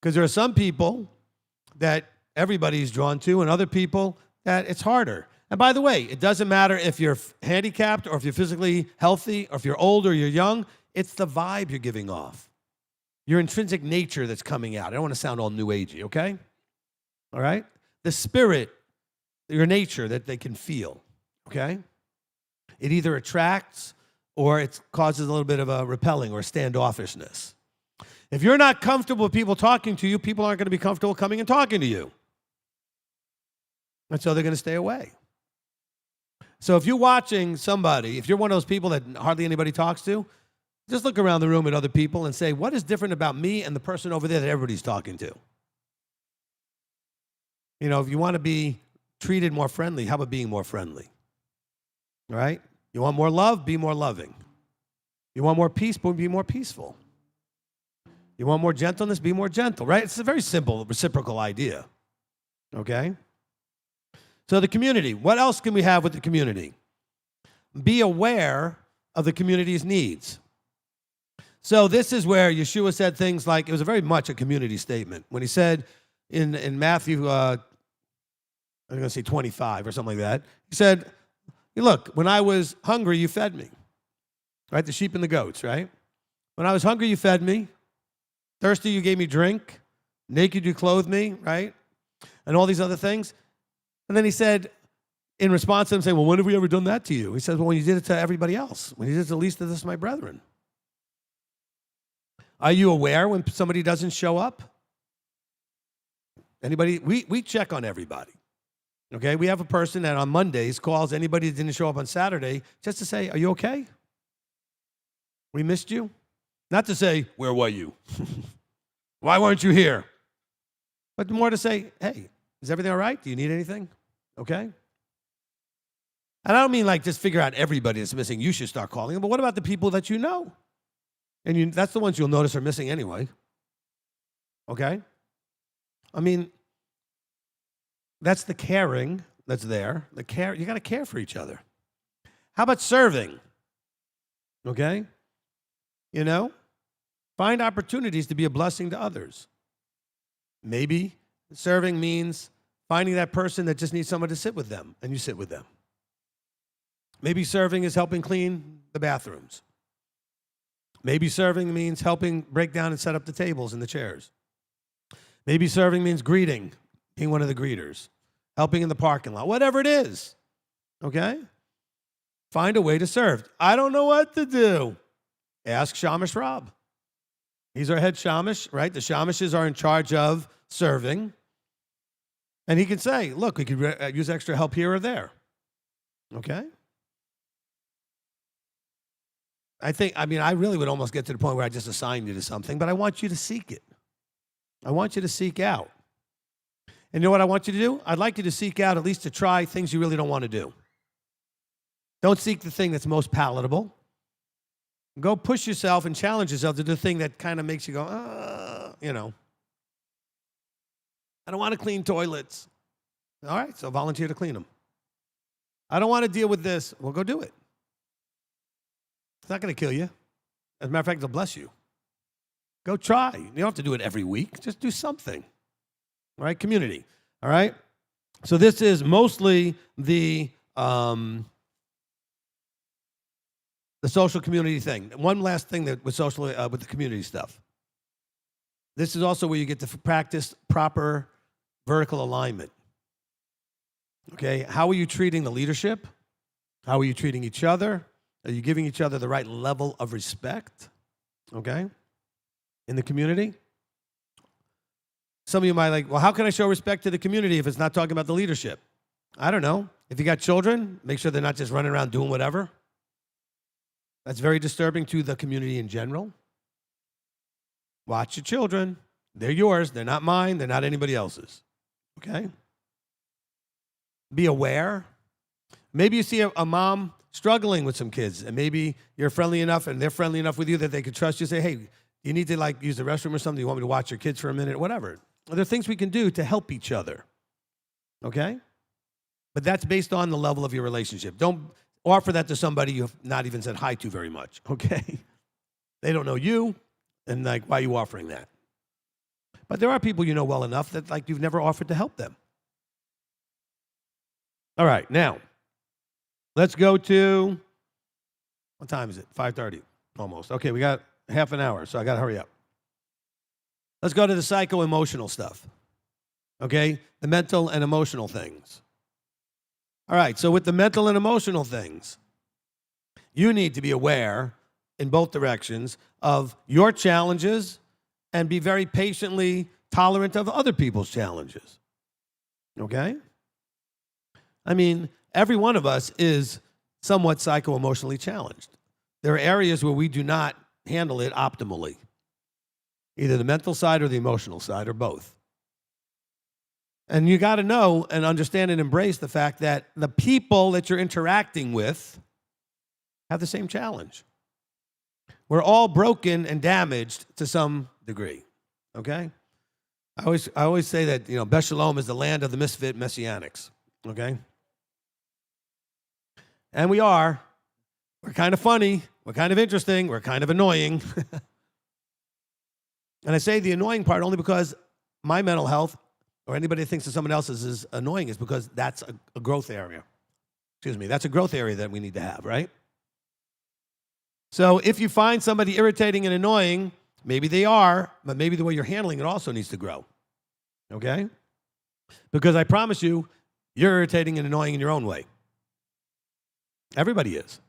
Because there are some people that everybody's drawn to and other people that it's harder. And by the way, it doesn't matter if you're handicapped or if you're physically healthy or if you're old or you're young. It's the vibe you're giving off. Your intrinsic nature that's coming out. I don't want to sound all new agey, okay? All right? The spirit, your nature that they can feel, okay? It either attracts or it causes a little bit of a repelling or standoffishness. If you're not comfortable with people talking to you, people aren't going to be comfortable coming and talking to you. And so they're going to stay away. So if you're watching somebody, if you're one of those people that hardly anybody talks to, just look around the room at other people and say, what is different about me and the person over there that everybody's talking to? You know, if you want to be treated more friendly, how about being more friendly? All right? You want more love? Be more loving. You want more peace? Be more peaceful. You want more gentleness? Be more gentle, right? It's a very simple reciprocal idea, okay? So the community, what else can we have with the community? Be aware of the community's needs. So this is where Yeshua said things like, it was very much a community statement. When he said in Matthew, I'm going to say 25 or something like that, he said, look, when I was hungry, you fed me, right? The sheep and the goats, right? When I was hungry, you fed me. Thirsty, you gave me drink. Naked, you clothed me, right? And all these other things. And then he said, in response to them saying, well, when have we ever done that to you? He says, well, when you did it to everybody else. When you did it to the least of this, my brethren. Are you aware when somebody doesn't show up? Anybody? We check on everybody. Okay? We have a person that on Mondays calls anybody that didn't show up on Saturday just to say, are you okay? We missed you. Not to say, where were you? Why weren't you here? But more to say, hey, is everything all right? Do you need anything? Okay? And I don't mean like just figure out everybody that's missing. You should start calling them. But what about the people that you know? And that's the ones you'll notice are missing anyway. Okay? I mean, that's the caring that's there. The care, you got to care for each other. How about serving? Okay? You know? Find opportunities to be a blessing to others. Maybe serving means finding that person that just needs someone to sit with them, and you sit with them. Maybe serving is helping clean the bathrooms. Maybe serving means helping break down and set up the tables and the chairs. Maybe serving means greeting, being one of the greeters, helping in the parking lot, whatever it is, okay? Find a way to serve. I don't know what to do. Ask Shamish Rob. He's our head Shamish, right? The Shamishes are in charge of serving. And he can say, look, we could use extra help here or there, okay? I really would almost get to the point where I just assign you to something, but I want you to seek it. I want you to seek out. And you know what I want you to do? I'd like you to seek out at least to try things you really don't want to do. Don't seek the thing that's most palatable. Go push yourself and challenge yourself to do the thing that kind of makes you go, you know. I don't want to clean toilets. All right, so volunteer to clean them. I don't want to deal with this. Well, go do it. It's not going to kill you. As a matter of fact, it'll bless you. Go try. You don't have to do it every week. Just do something. All right, community. All right? So this is mostly the social community thing. One last thing that with social with the community stuff. This is also where you get to practice proper vertical alignment. Okay, how are you treating the leadership? How are you treating each other? Are you giving each other the right level of respect? Okay, in the community? Some of you might like, well, how can I show respect to the community if it's not talking about the leadership? I don't know. If you got children, make sure they're not just running around doing whatever. That's very disturbing to the community in general. Watch your children. They're yours. They're not mine. They're not anybody else's. Okay? Be aware. Maybe you see a mom struggling with some kids, and maybe you're friendly enough and they're friendly enough with you that they could trust you. Say, hey, you need to use the restroom or something? You want me to watch your kids for a minute? Whatever. There are things we can do to help each other. Okay? But that's based on the level of your relationship. Don't offer that to somebody you have not even said hi to very much. Okay? They don't know you, and why are you offering that? But there are people you know well enough that like you've never offered to help them. All right, now, let's go to, what time is it? 5:30, almost. Okay, we got half an hour, so I got to hurry up. Let's go to the psycho-emotional stuff, okay? The mental and emotional things. All right, so with the mental and emotional things, you need to be aware in both directions of your challenges and be very patiently tolerant of other people's challenges, okay? I mean, every one of us is somewhat psycho-emotionally challenged. There are areas where we do not handle it optimally, either the mental side or the emotional side or both. And you got to know and understand and embrace the fact that the people that you're interacting with have the same challenge. We're all broken and damaged to some degree, okay? I always say that, Beth Shalom is the land of the misfit Messianics, okay? And we are. We're kind of funny. We're kind of interesting. We're kind of annoying. And I say the annoying part only because my mental health, or anybody that thinks that someone else's is annoying, is because that's a growth area. Excuse me, that's a growth area that we need to have, right? So if you find somebody irritating and annoying, maybe they are, but maybe the way you're handling it also needs to grow, okay? Because I promise you, you're irritating and annoying in your own way. Everybody is,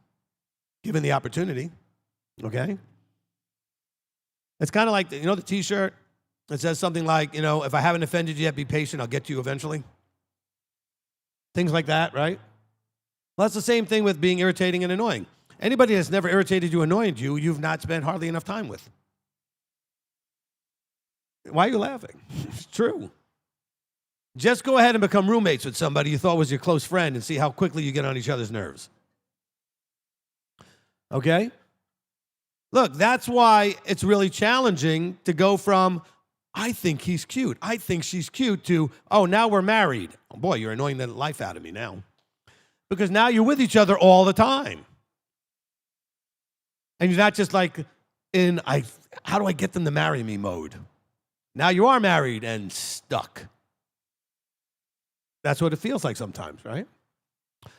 given the opportunity, okay? It's kind of like, the T-shirt that says something like, if I haven't offended you yet, be patient, I'll get to you eventually. Things like that, right? Well, that's the same thing with being irritating and annoying. Anybody that's never irritated you, annoyed you, you've not spent hardly enough time with. Why are you laughing? It's true. Just go ahead and become roommates with somebody you thought was your close friend and see how quickly you get on each other's nerves. Okay? Look, that's why it's really challenging to go from, I think he's cute, I think she's cute, to, oh, now we're married. Oh, boy, you're annoying the life out of me now. Because now you're with each other all the time. And you're not just like in, how do I get them to marry me mode. Now you are married and stuck. That's what it feels like sometimes, right?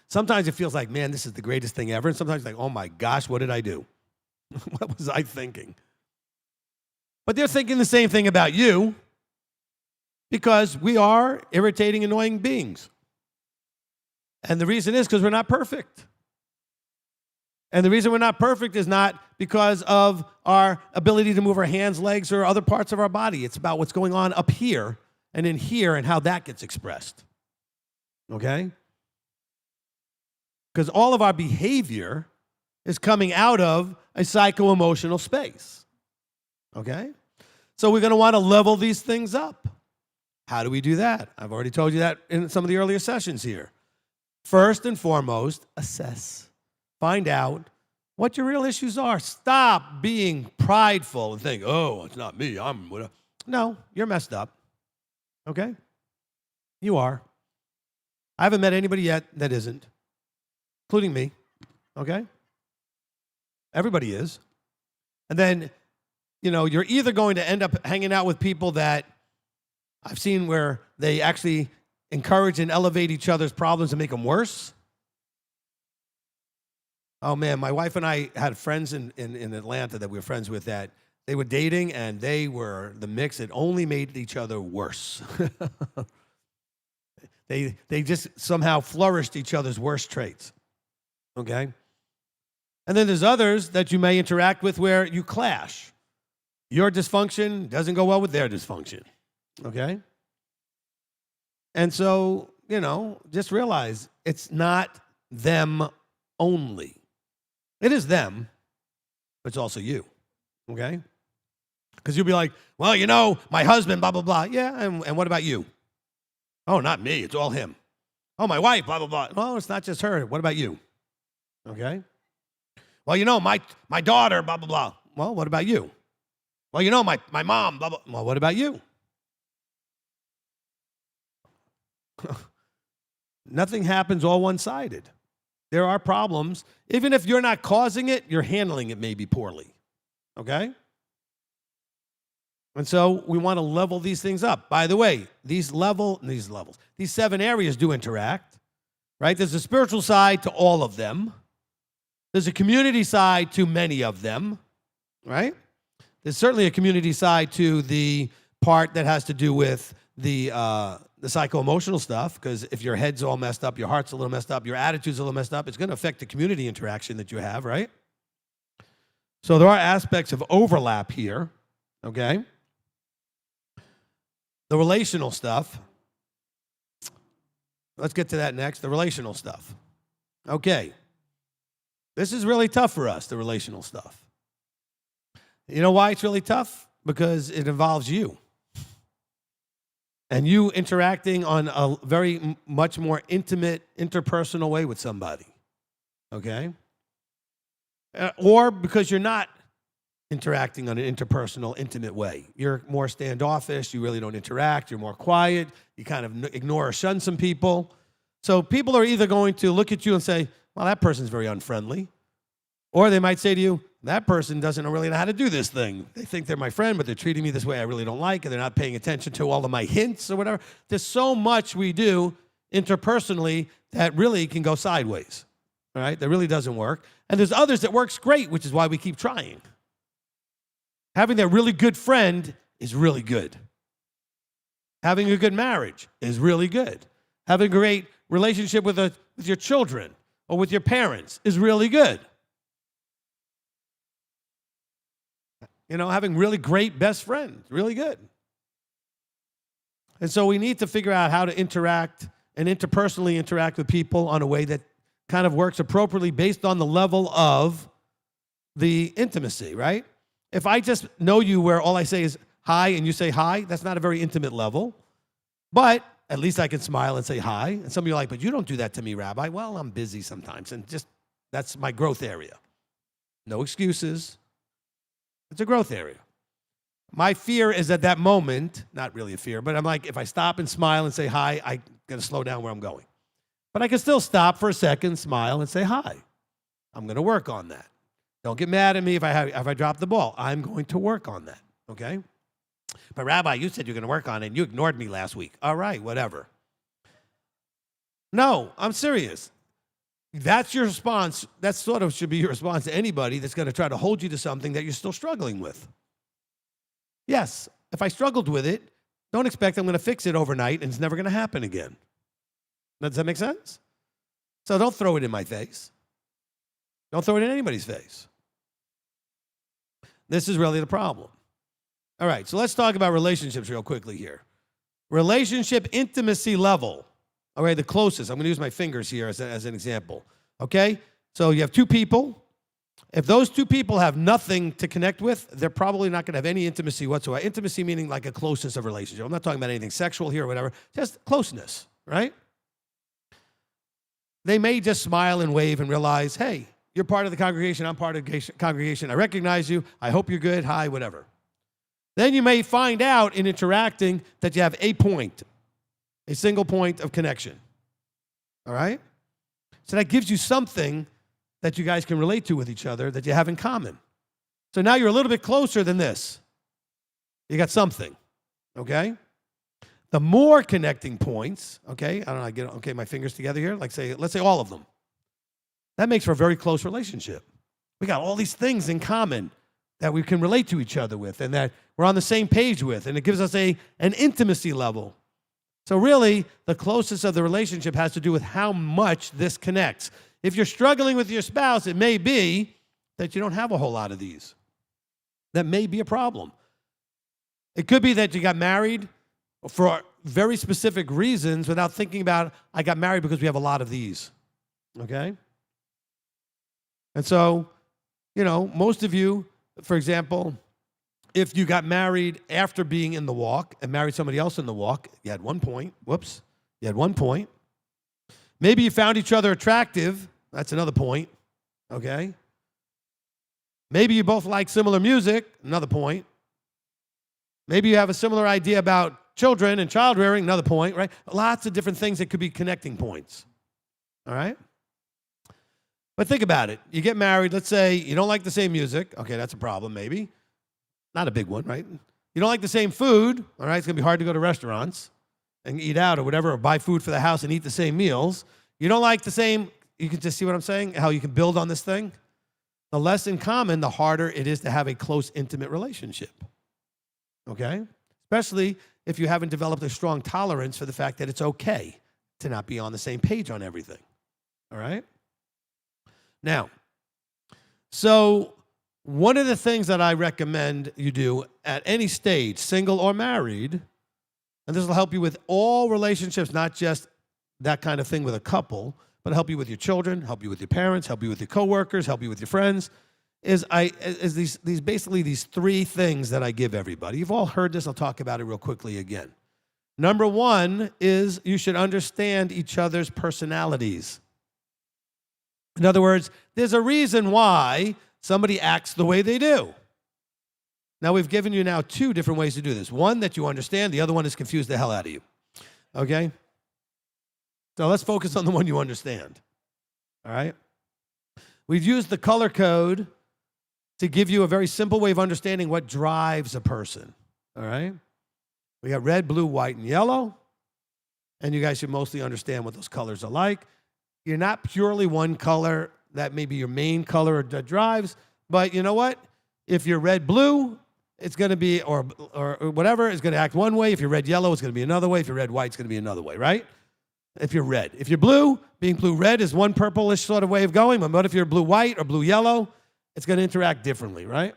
Sometimes it feels like, man, this is the greatest thing ever. And sometimes like, oh my gosh, what did I do? What was I thinking? But they're thinking the same thing about you because we are irritating, annoying beings. And the reason is because we're not perfect. And the reason we're not perfect is not because of our ability to move our hands, legs, or other parts of our body. It's about what's going on up here and in here and how that gets expressed. Okay? Because all of our behavior is coming out of a psycho-emotional space. Okay? So we're going to want to level these things up. How do we do that? I've already told you that in some of the earlier sessions here. First and foremost, assess. Find out what your real issues are. Stop being prideful and think, oh, it's not me. No, you're messed up. Okay? You are. I haven't met anybody yet that isn't, including me. Okay? Everybody is. And then, you're either going to end up hanging out with people that I've seen where they actually encourage and elevate each other's problems and make them worse. Oh, man, my wife and I had friends in Atlanta that we were friends with that they were dating, and they were the mix that only made each other worse. They just somehow flourished each other's worst traits, okay? And then there's others that you may interact with where you clash. Your dysfunction doesn't go well with their dysfunction, okay? And so, just realize it's not them only. It is them, but it's also you, okay? Because you'll be like, well, my husband, blah, blah, blah. Yeah, and what about you? Oh, not me. It's all him. Oh, my wife, blah, blah, blah. Well, it's not just her. What about you? Okay? Well, my daughter, blah, blah, blah. Well, what about you? Well, my mom, blah, blah. Well, what about you? Nothing happens all one-sided. There are problems. Even if you're not causing it, you're handling it maybe poorly. Okay? And so we want to level these things up. By the way, these 7 areas do interact, right? There's a spiritual side to all of them. There's a community side to many of them, right? There's certainly a community side to the part that has to do with the psycho-emotional stuff, because if your head's all messed up, your heart's a little messed up, your attitude's a little messed up, it's going to affect the community interaction that you have, right? So there are aspects of overlap here, okay? The relational stuff. Let's get to that next, the relational stuff. Okay. This is really tough for us, the relational stuff. You know why it's really tough? Because it involves you. And you interacting on a very much more intimate, interpersonal way with somebody. Okay? Or because you're not interacting on an interpersonal, intimate way. You're more standoffish, you really don't interact, you're more quiet, you kind of ignore or shun some people. So people are either going to look at you and say, well, that person's very unfriendly. Or they might say to you, that person doesn't really know how to do this thing. They think they're my friend, but they're treating me this way I really don't like, and they're not paying attention to all of my hints or whatever. There's so much we do interpersonally that really can go sideways, all right? That really doesn't work. And there's others that works great, which is why we keep trying. Having that really good friend is really good. Having a good marriage is really good. Having a great relationship with your children or with your parents is really good. You know, having really great best friends, really good. And so we need to figure out how to interact and interpersonally interact with people on a way that kind of works appropriately based on the level of the intimacy, right? If I just know you where all I say is hi and you say hi, that's not a very intimate level. But at least I can smile and say hi. And some of you are like, but you don't do that to me, Rabbi. Well, I'm busy sometimes. And just that's my growth area. No excuses. It's a growth area. My fear is at that moment, not really a fear, but I'm like, if I stop and smile and say hi, I'm going to slow down where I'm going. But I can still stop for a second, smile, and say hi. I'm going to work on that. Don't get mad at me if I drop the ball. I'm going to work on that, okay? But Rabbi, you said you're going to work on it, and you ignored me last week. All right, whatever. No, I'm serious. That's your response. That sort of should be your response to anybody that's going to try to hold you to something that you're still struggling with. Yes, if I struggled with it, don't expect I'm going to fix it overnight and it's never going to happen again. Does that make sense? So don't throw it in my face. Don't throw it in anybody's face. This is really the problem. All right, so let's talk about relationships real quickly here. Relationship intimacy level. All right, the closest. I'm going to use my fingers here as an example. Okay? So you have two people. If those two people have nothing to connect with, they're probably not going to have any intimacy whatsoever. Intimacy meaning like a closeness of relationship. I'm not talking about anything sexual here or whatever. Just closeness, right? They may just smile and wave and realize, hey, you're part of the congregation, I'm part of the congregation. I recognize you. I hope you're good. Hi, whatever. Then you may find out in interacting that you have a point, a single point of connection. All right? So that gives you something that you guys can relate to with each other that you have in common. So now you're a little bit closer than this. You got something, okay? The more connecting points, okay, I don't know, my fingers together here, let's say all of them. That makes for a very close relationship. We got all these things in common that we can relate to each other with and that we're on the same page with, and it gives us an intimacy level. So really, the closest of the relationship has to do with how much this connects. If you're struggling with your spouse, it may be that you don't have a whole lot of these. That may be a problem. It could be that you got married for very specific reasons without thinking about, I got married because we have a lot of these, okay? And so, most of you, for example, if you got married after being in the walk and married somebody else in the walk, you had 1 point. Whoops. You had 1 point. Maybe you found each other attractive. That's another point, okay? Maybe you both like similar music. Another point. Maybe you have a similar idea about children and child rearing. Another point, right? Lots of different things that could be connecting points, all right? But think about it. You get married. Let's say you don't like the same music. Okay, that's a problem maybe. Not a big one, right? You don't like the same food, all right? It's going to be hard to go to restaurants and eat out or whatever, or buy food for the house and eat the same meals. You don't like the same, you can just see what I'm saying, how you can build on this thing? The less in common, the harder it is to have a close, intimate relationship, okay? Especially if you haven't developed a strong tolerance for the fact that it's okay to not be on the same page on everything, all right? Now, so one of the things that I recommend you do at any stage, single or married, and this will help you with all relationships, not just that kind of thing with a couple, but help you with your children, help you with your parents, help you with your coworkers, help you with your friends, is these basically these three things that I give everybody. You've all heard this. I'll talk about it real quickly again. Number one is you should understand each other's personalities. In other words, there's a reason why somebody acts the way they do. Now, we've given you now two different ways to do this. One that you understand, the other one is confused the hell out of you. Okay? So let's focus on the one you understand. All right? We've used the color code to give you a very simple way of understanding what drives a person. All right? We got red, blue, white, and yellow. And you guys should mostly understand what those colors are like. You're not purely one color. That may be your main color that drives. But you know what? If you're red-blue, it's going to be, or whatever, it's going to act one way. If you're red-yellow, it's going to be another way. If you're red-white, it's going to be another way, right? If you're red. If you're blue, being blue-red is one purplish sort of way of going. But if you're blue-white or blue-yellow, it's going to interact differently, right?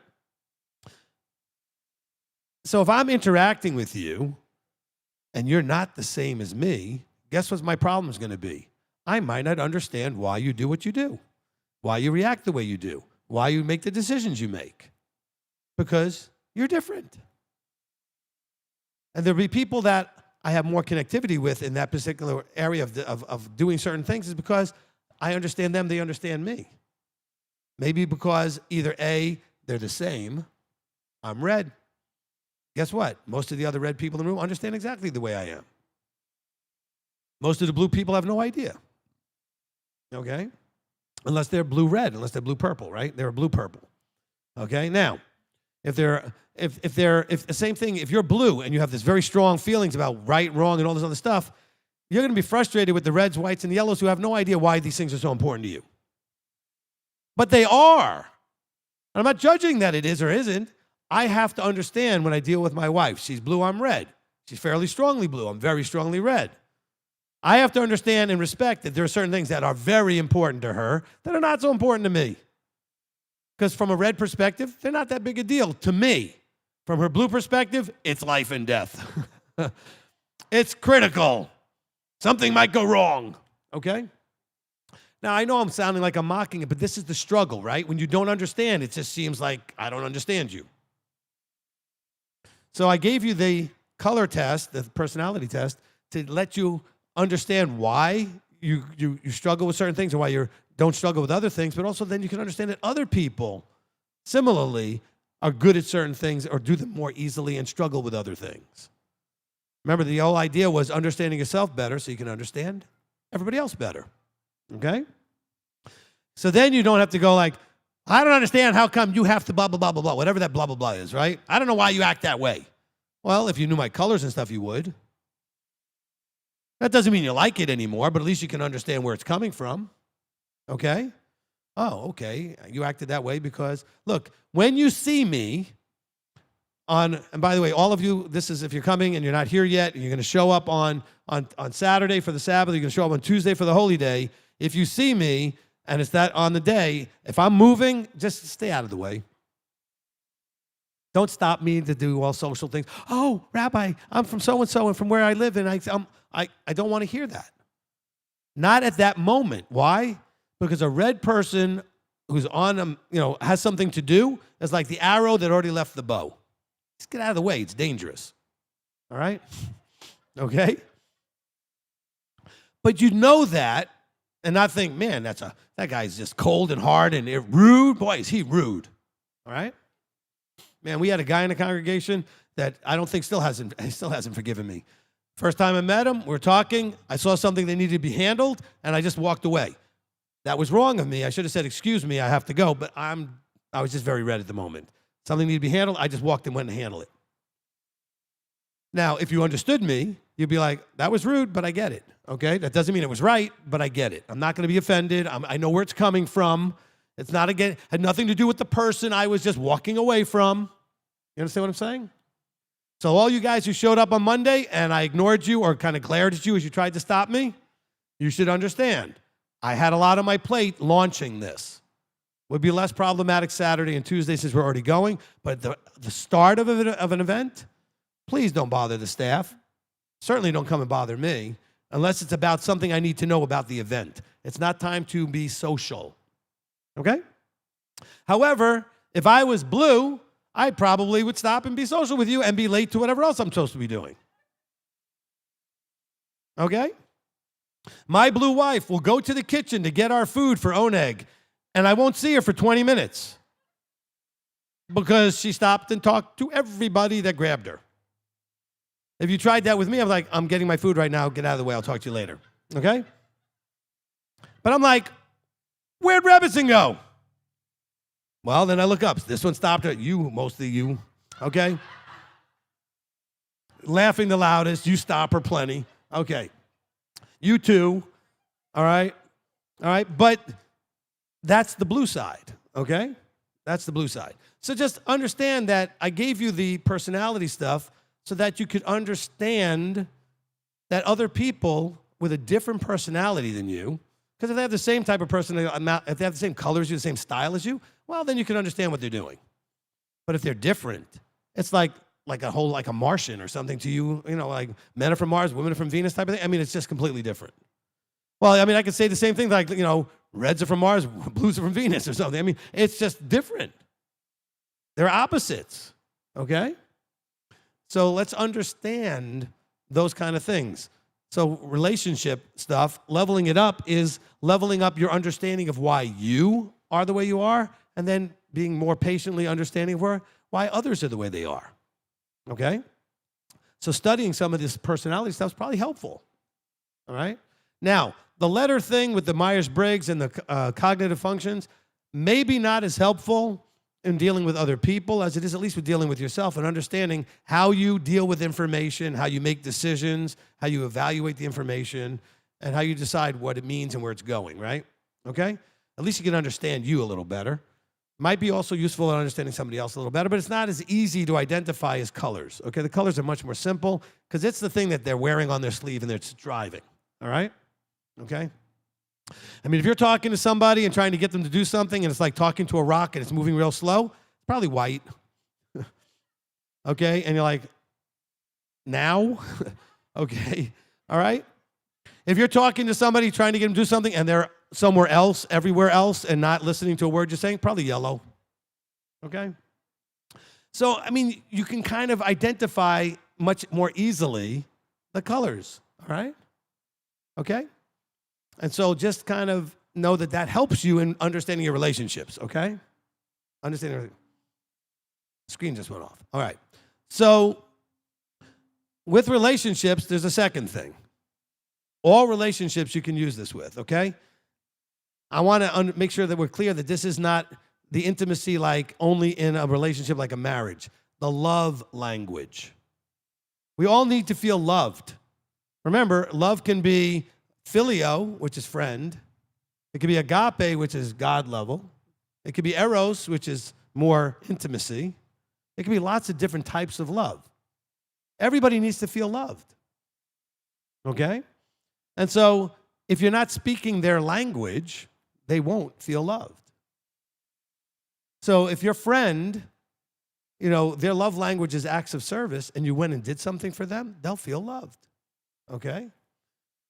So if I'm interacting with you and you're not the same as me, guess what my problem is going to be? I might not understand why you do what you do, why you react the way you do, why you make the decisions you make, because you're different. And there'll be people that I have more connectivity with in that particular area of doing certain things is because I understand them, they understand me. Maybe because either A, they're the same, I'm red. Guess what? Most of the other red people in the room understand exactly the way I am. Most of the blue people have no idea. Okay? Unless they're blue-red, unless they're blue-purple, right? They're blue-purple. Okay? Now, if the same thing, if you're blue and you have this very strong feelings about right, wrong, and all this other stuff, you're going to be frustrated with the reds, whites, and the yellows who have no idea why these things are so important to you. But they are. And I'm not judging that it is or isn't. I have to understand when I deal with my wife. She's blue, I'm red. She's fairly strongly blue. I'm very strongly red. I have to understand and respect that there are certain things that are very important to her that are not so important to me. Because from a red perspective, they're not that big a deal to me. From her blue perspective, it's life and death. It's critical. Something might go wrong, okay? Now, I know I'm sounding like I'm mocking it, but this is the struggle, right? When you don't understand, it just seems like I don't understand you. So I gave you the color test, the personality test, to let you understand why you struggle with certain things and why you don't struggle with other things, but also then you can understand that other people similarly are good at certain things or do them more easily and struggle with other things. Remember, the whole idea was understanding yourself better so you can understand everybody else better, okay? So then you don't have to go like, I don't understand how come you have to blah, blah, blah, blah, blah, whatever that blah, blah, blah is, right? I don't know why you act that way. Well, if you knew my colors and stuff, you would. That doesn't mean you like it anymore, but at least you can understand where it's coming from, okay? Oh, okay, you acted that way because, look, when you see me and by the way, all of you, this is if you're coming and you're not here yet, and you're going to show up on Saturday for the Sabbath, you're going to show up on Tuesday for the Holy Day. If you see me, and it's that on the day, if I'm moving, just stay out of the way. Don't stop me to do all social things. Oh, Rabbi, I'm from so-and-so and from where I live, and I don't want to hear that. Not at that moment. Why? Because a red person who's on, has something to do is like the arrow that already left the bow. Just get out of the way. It's dangerous. All right? Okay? But you know that and not think, man, that guy's just cold and hard and rude. Boy, is he rude. All right? Man, we had a guy in the congregation that I don't think still hasn't forgiven me. First time I met him, we're talking. I saw something that needed to be handled, and I just walked away. That was wrong of me. I should have said, excuse me, I have to go, but I was just very red at the moment. Something needed to be handled, I just walked and went and handled it. Now, if you understood me, you'd be like, that was rude, but I get it, okay? That doesn't mean it was right, but I get it. I'm not going to be offended. I know where it's coming from. It's not, again, had nothing to do with the person I was just walking away from. You understand what I'm saying? So all you guys who showed up on Monday and I ignored you or kind of glared at you as you tried to stop me, you should understand. I had a lot on my plate launching this. Would be less problematic Saturday and Tuesday since we're already going, but the start of an event, please don't bother the staff. Certainly don't come and bother me unless it's about something I need to know about the event. It's not time to be social, okay? However, if I was blue, I probably would stop and be social with you and be late to whatever else I'm supposed to be doing, okay? My blue wife will go to the kitchen to get our food for Oneg, and I won't see her for 20 minutes because she stopped and talked to everybody that grabbed her. If you tried that with me, I'm like, I'm getting my food right now. Get out of the way. I'll talk to you later. Okay? But I'm like, where'd Rebbetzin go? Well, then I look up. This one stopped her. You, mostly you. Okay? Laughing the loudest. You stop her plenty. Okay. You too. All right? All right? But that's the blue side. Okay? That's the blue side. So just understand that I gave you the personality stuff so that you could understand that other people with a different personality than you, because if they have the same type of personality, if they have the same colors, the same style as you, well, then you can understand what they're doing. But if they're different, it's like a Martian or something to you, you know, like men are from Mars, women are from Venus type of thing. I mean, it's just completely different. Well, I mean, I could say the same thing, like, you know, reds are from Mars, blues are from Venus or something. I mean, it's just different. They're opposites, okay? So let's understand those kind of things. So relationship stuff, leveling it up is leveling up your understanding of why you are the way you are, and then being more patiently understanding of why others are the way they are, okay? So studying some of this personality stuff is probably helpful, all right? Now, the letter thing with the Myers-Briggs and the cognitive functions, maybe not as helpful in dealing with other people as it is at least with dealing with yourself and understanding how you deal with information, how you make decisions, how you evaluate the information, and how you decide what it means and where it's going, right? Okay? At least you can understand you a little better. Might be also useful in understanding somebody else a little better, but it's not as easy to identify as colors, okay? The colors are much more simple because it's the thing that they're wearing on their sleeve and they're driving, all right? Okay? I mean, if you're talking to somebody and trying to get them to do something and it's like talking to a rock and it's moving real slow, it's probably white. Okay? And you're like, now? Okay? All right? If you're talking to somebody trying to get them to do something and they're somewhere else, everywhere else, and not listening to a word you're saying, probably yellow. Okay? So, I mean, you can kind of identify much more easily the colors, all right? Okay? And so just kind of know that that helps you in understanding your relationships, okay? Understanding everything. Screen just went off. All right. So with relationships, there's a second thing. All relationships you can use this with, okay? I want to make sure that we're clear that this is not the intimacy like only in a relationship like a marriage. The love language. We all need to feel loved. Remember, love can be Phileo, which is friend. It could be agape, which is God level. It could be eros, which is more intimacy. It could be lots of different types of love. Everybody needs to feel loved. Okay? And so if you're not speaking their language, they won't feel loved. So if your friend, you know, their love language is acts of service and you went and did something for them, they'll feel loved. Okay?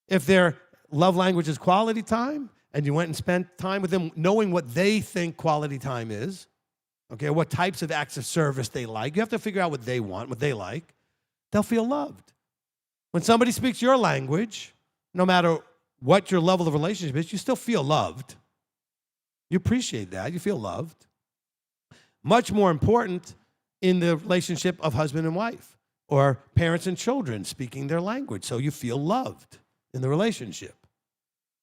If their love language is quality time and you went and spent time with them knowing what they think quality time is, okay, what types of acts of service they like, you have to figure out what they want, what they like, they'll feel loved. When somebody speaks your language, no matter what your level of relationship is, you still feel loved. You appreciate that. You feel loved. Much more important in the relationship of husband and wife or parents and children speaking their language, so you feel loved in the relationship.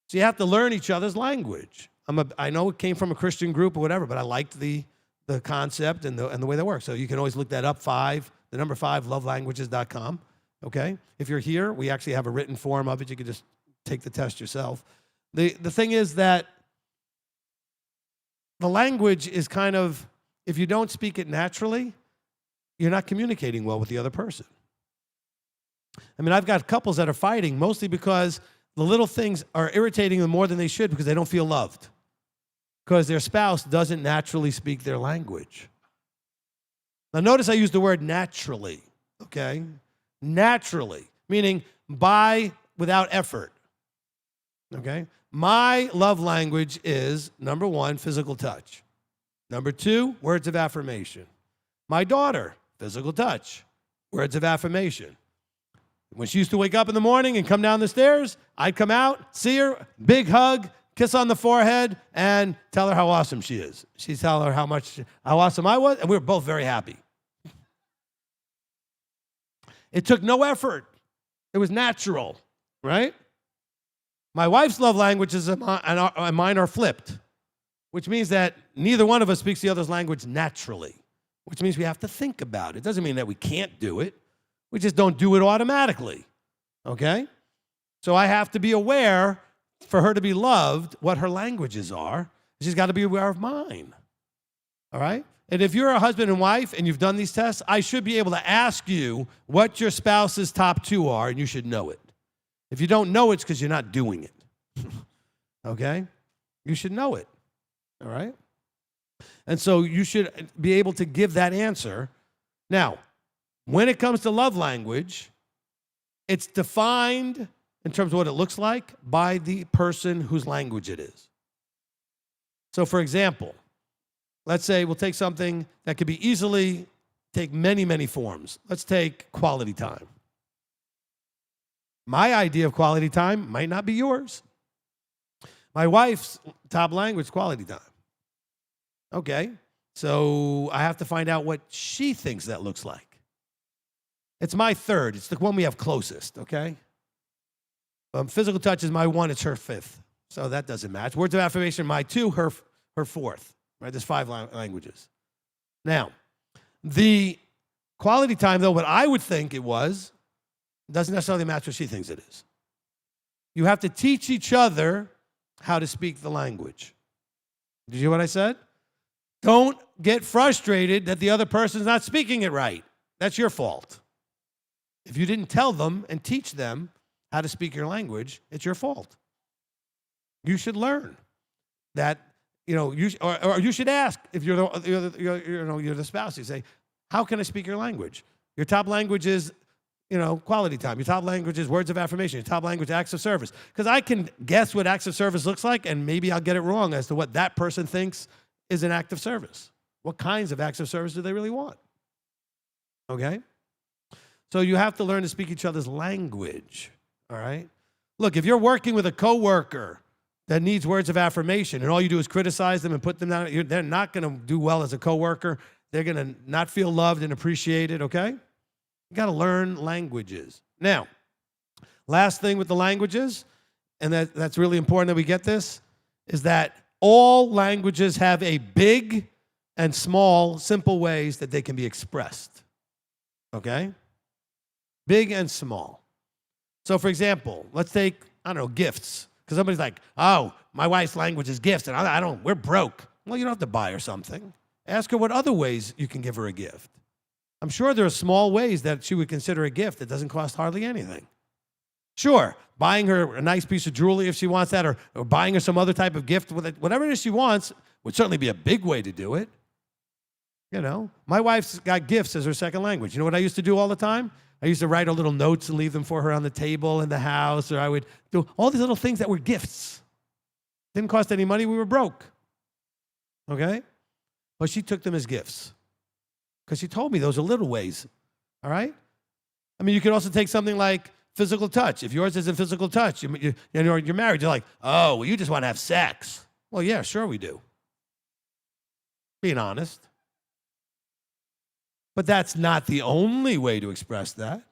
So you have to learn each other's language. I know it came from a Christian group or whatever, but I liked the concept and the way that works. So you can always look that up, the number 5, lovelanguages.com. okay? If you're here, we actually have a written form of it. You can just take the test yourself. The thing is that the language is kind of, if you don't speak it naturally, you're not communicating well with the other person. I mean, I've got couples that are fighting mostly because the little things are irritating them more than they should because they don't feel loved, because their spouse doesn't naturally speak their language. Now, notice I use the word naturally, okay? Naturally, meaning without effort, okay? My love language is, number one, physical touch. Number two, words of affirmation. My daughter, physical touch, words of affirmation. When she used to wake up in the morning and come down the stairs, I'd come out, see her, big hug, kiss on the forehead, and tell her how awesome she is. She'd tell her how awesome I was, and we were both very happy. It took no effort. It was natural, right? My wife's love languages and mine are flipped, which means that neither one of us speaks the other's language naturally, which means we have to think about it. Doesn't mean that we can't do it. We just don't do it automatically, okay? So I have to be aware, for her to be loved, what her languages are. She's got to be aware of mine, all right? And if you're a husband and wife and you've done these tests, I should be able to ask you what your spouse's top two are, and you should know it. If you don't know it, it's because you're not doing it, okay? You should know it, all right? And so you should be able to give that answer. Now, when it comes to love language, it's defined in terms of what it looks like by the person whose language it is. So, for example, let's say we'll take something that could be easily take many, many forms. Let's take quality time. My idea of quality time might not be yours. My wife's top language is quality time. Okay, so I have to find out what she thinks that looks like. It's my third. It's the one we have closest, okay? Physical touch is my one. It's her fifth. So that doesn't match. Words of affirmation, my two, her fourth. Right? There's 5 languages. Now, the quality time, though, what I would think it was, doesn't necessarily match what she thinks it is. You have to teach each other how to speak the language. Did you hear what I said? Don't get frustrated that the other person's not speaking it right. That's your fault. If you didn't tell them and teach them how to speak your language, it's your fault. You should learn that, or you should ask if you're the spouse. You say, how can I speak your language? Your top language is, quality time. Your top language is words of affirmation. Your top language, acts of service. Because I can guess what acts of service looks like, and maybe I'll get it wrong as to what that person thinks is an act of service. What kinds of acts of service do they really want? Okay? So you have to learn to speak each other's language, all right? Look, if you're working with a coworker that needs words of affirmation and all you do is criticize them and put them down, they're not going to do well as a coworker. They're going to not feel loved and appreciated, okay? You got to learn languages. Now, last thing with the languages, and that's really important that we get this, is that all languages have a big and small, simple ways that they can be expressed, okay? Big and small. So, for example, let's take, gifts. Because somebody's like, oh, my wife's language is gifts, and we're broke. Well, you don't have to buy her something. Ask her what other ways you can give her a gift. I'm sure there are small ways that she would consider a gift that doesn't cost hardly anything. Sure, buying her a nice piece of jewelry if she wants that, or buying her some other type of gift, whatever it is she wants, would certainly be a big way to do it. My wife's got gifts as her second language. You know what I used to do all the time? I used to write her little notes and leave them for her on the table in the house, or I would do all these little things that were gifts. Didn't cost any money. We were broke. Okay? But she took them as gifts because she told me those are little ways. All right? I mean, you could also take something like physical touch. If yours isn't physical touch, you're married, you're like, oh, well, you just want to have sex. Well, yeah, sure we do. Being honest. But that's not the only way to express that.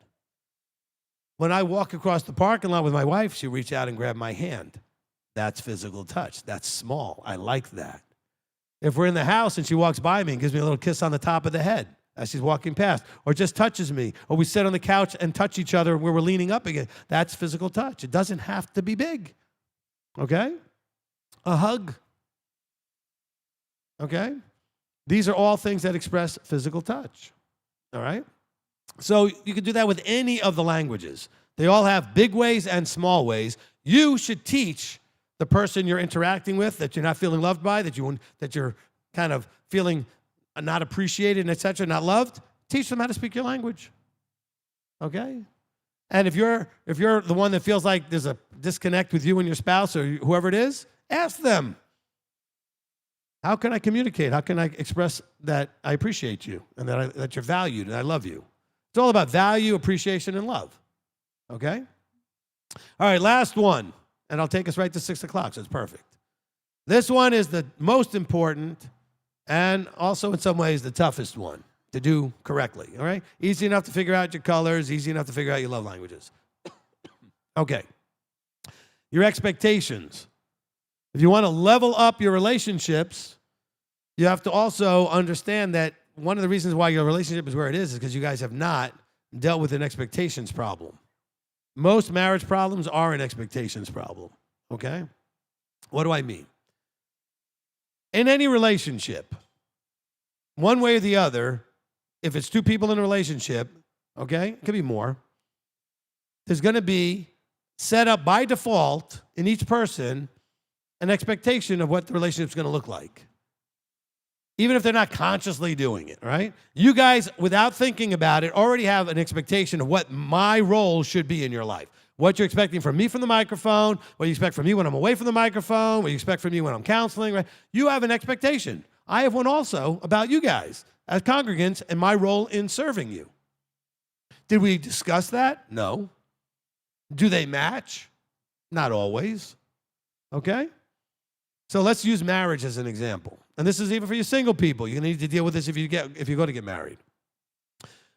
When I walk across the parking lot with my wife, she'll reach out and grab my hand. That's physical touch. That's small. I like that. If we're in the house and she walks by me and gives me a little kiss on the top of the head, as she's walking past, or just touches me, or we sit on the couch and touch each other where we're leaning up again. That's physical touch. It doesn't have to be big, okay? A hug, okay? These are all things that express physical touch, all right? So you can do that with any of the languages. They all have big ways and small ways. You should teach the person you're interacting with that you're not feeling loved by, that you're kind of feeling not appreciated, and et cetera, not loved. Teach them how to speak your language, okay? And if you're the one that feels like there's a disconnect with you and your spouse or whoever it is, ask them, how can I communicate? How can I express that I appreciate you and that you're valued and I love you? It's all about value, appreciation, and love, okay? All right, last one, and I'll take us right to 6 o'clock, so it's perfect. This one is the most important and also in some ways the toughest one to do correctly, all right? Easy enough to figure out your colors, easy enough to figure out your love languages. Okay, your expectations. If you want to level up your relationships, you have to also understand that one of the reasons why your relationship is where it is because you guys have not dealt with an expectations problem. Most marriage problems are an expectations problem, okay? What do I mean? In any relationship, one way or the other, if it's two people in a relationship, okay, it could be more, there's going to be set up by default in each person an expectation of what the relationship's going to look like. Even if they're not consciously doing it, right? You guys, without thinking about it, already have an expectation of what my role should be in your life. What you're expecting from me from the microphone, what you expect from me when I'm away from the microphone, what you expect from me when I'm counseling, right? You have an expectation. I have one also about you guys as congregants and my role in serving you. Did we discuss that? No. Do they match? Not always. Okay? So let's use marriage as an example. And this is even for you single people. You're going to need to deal with this if you go to get married.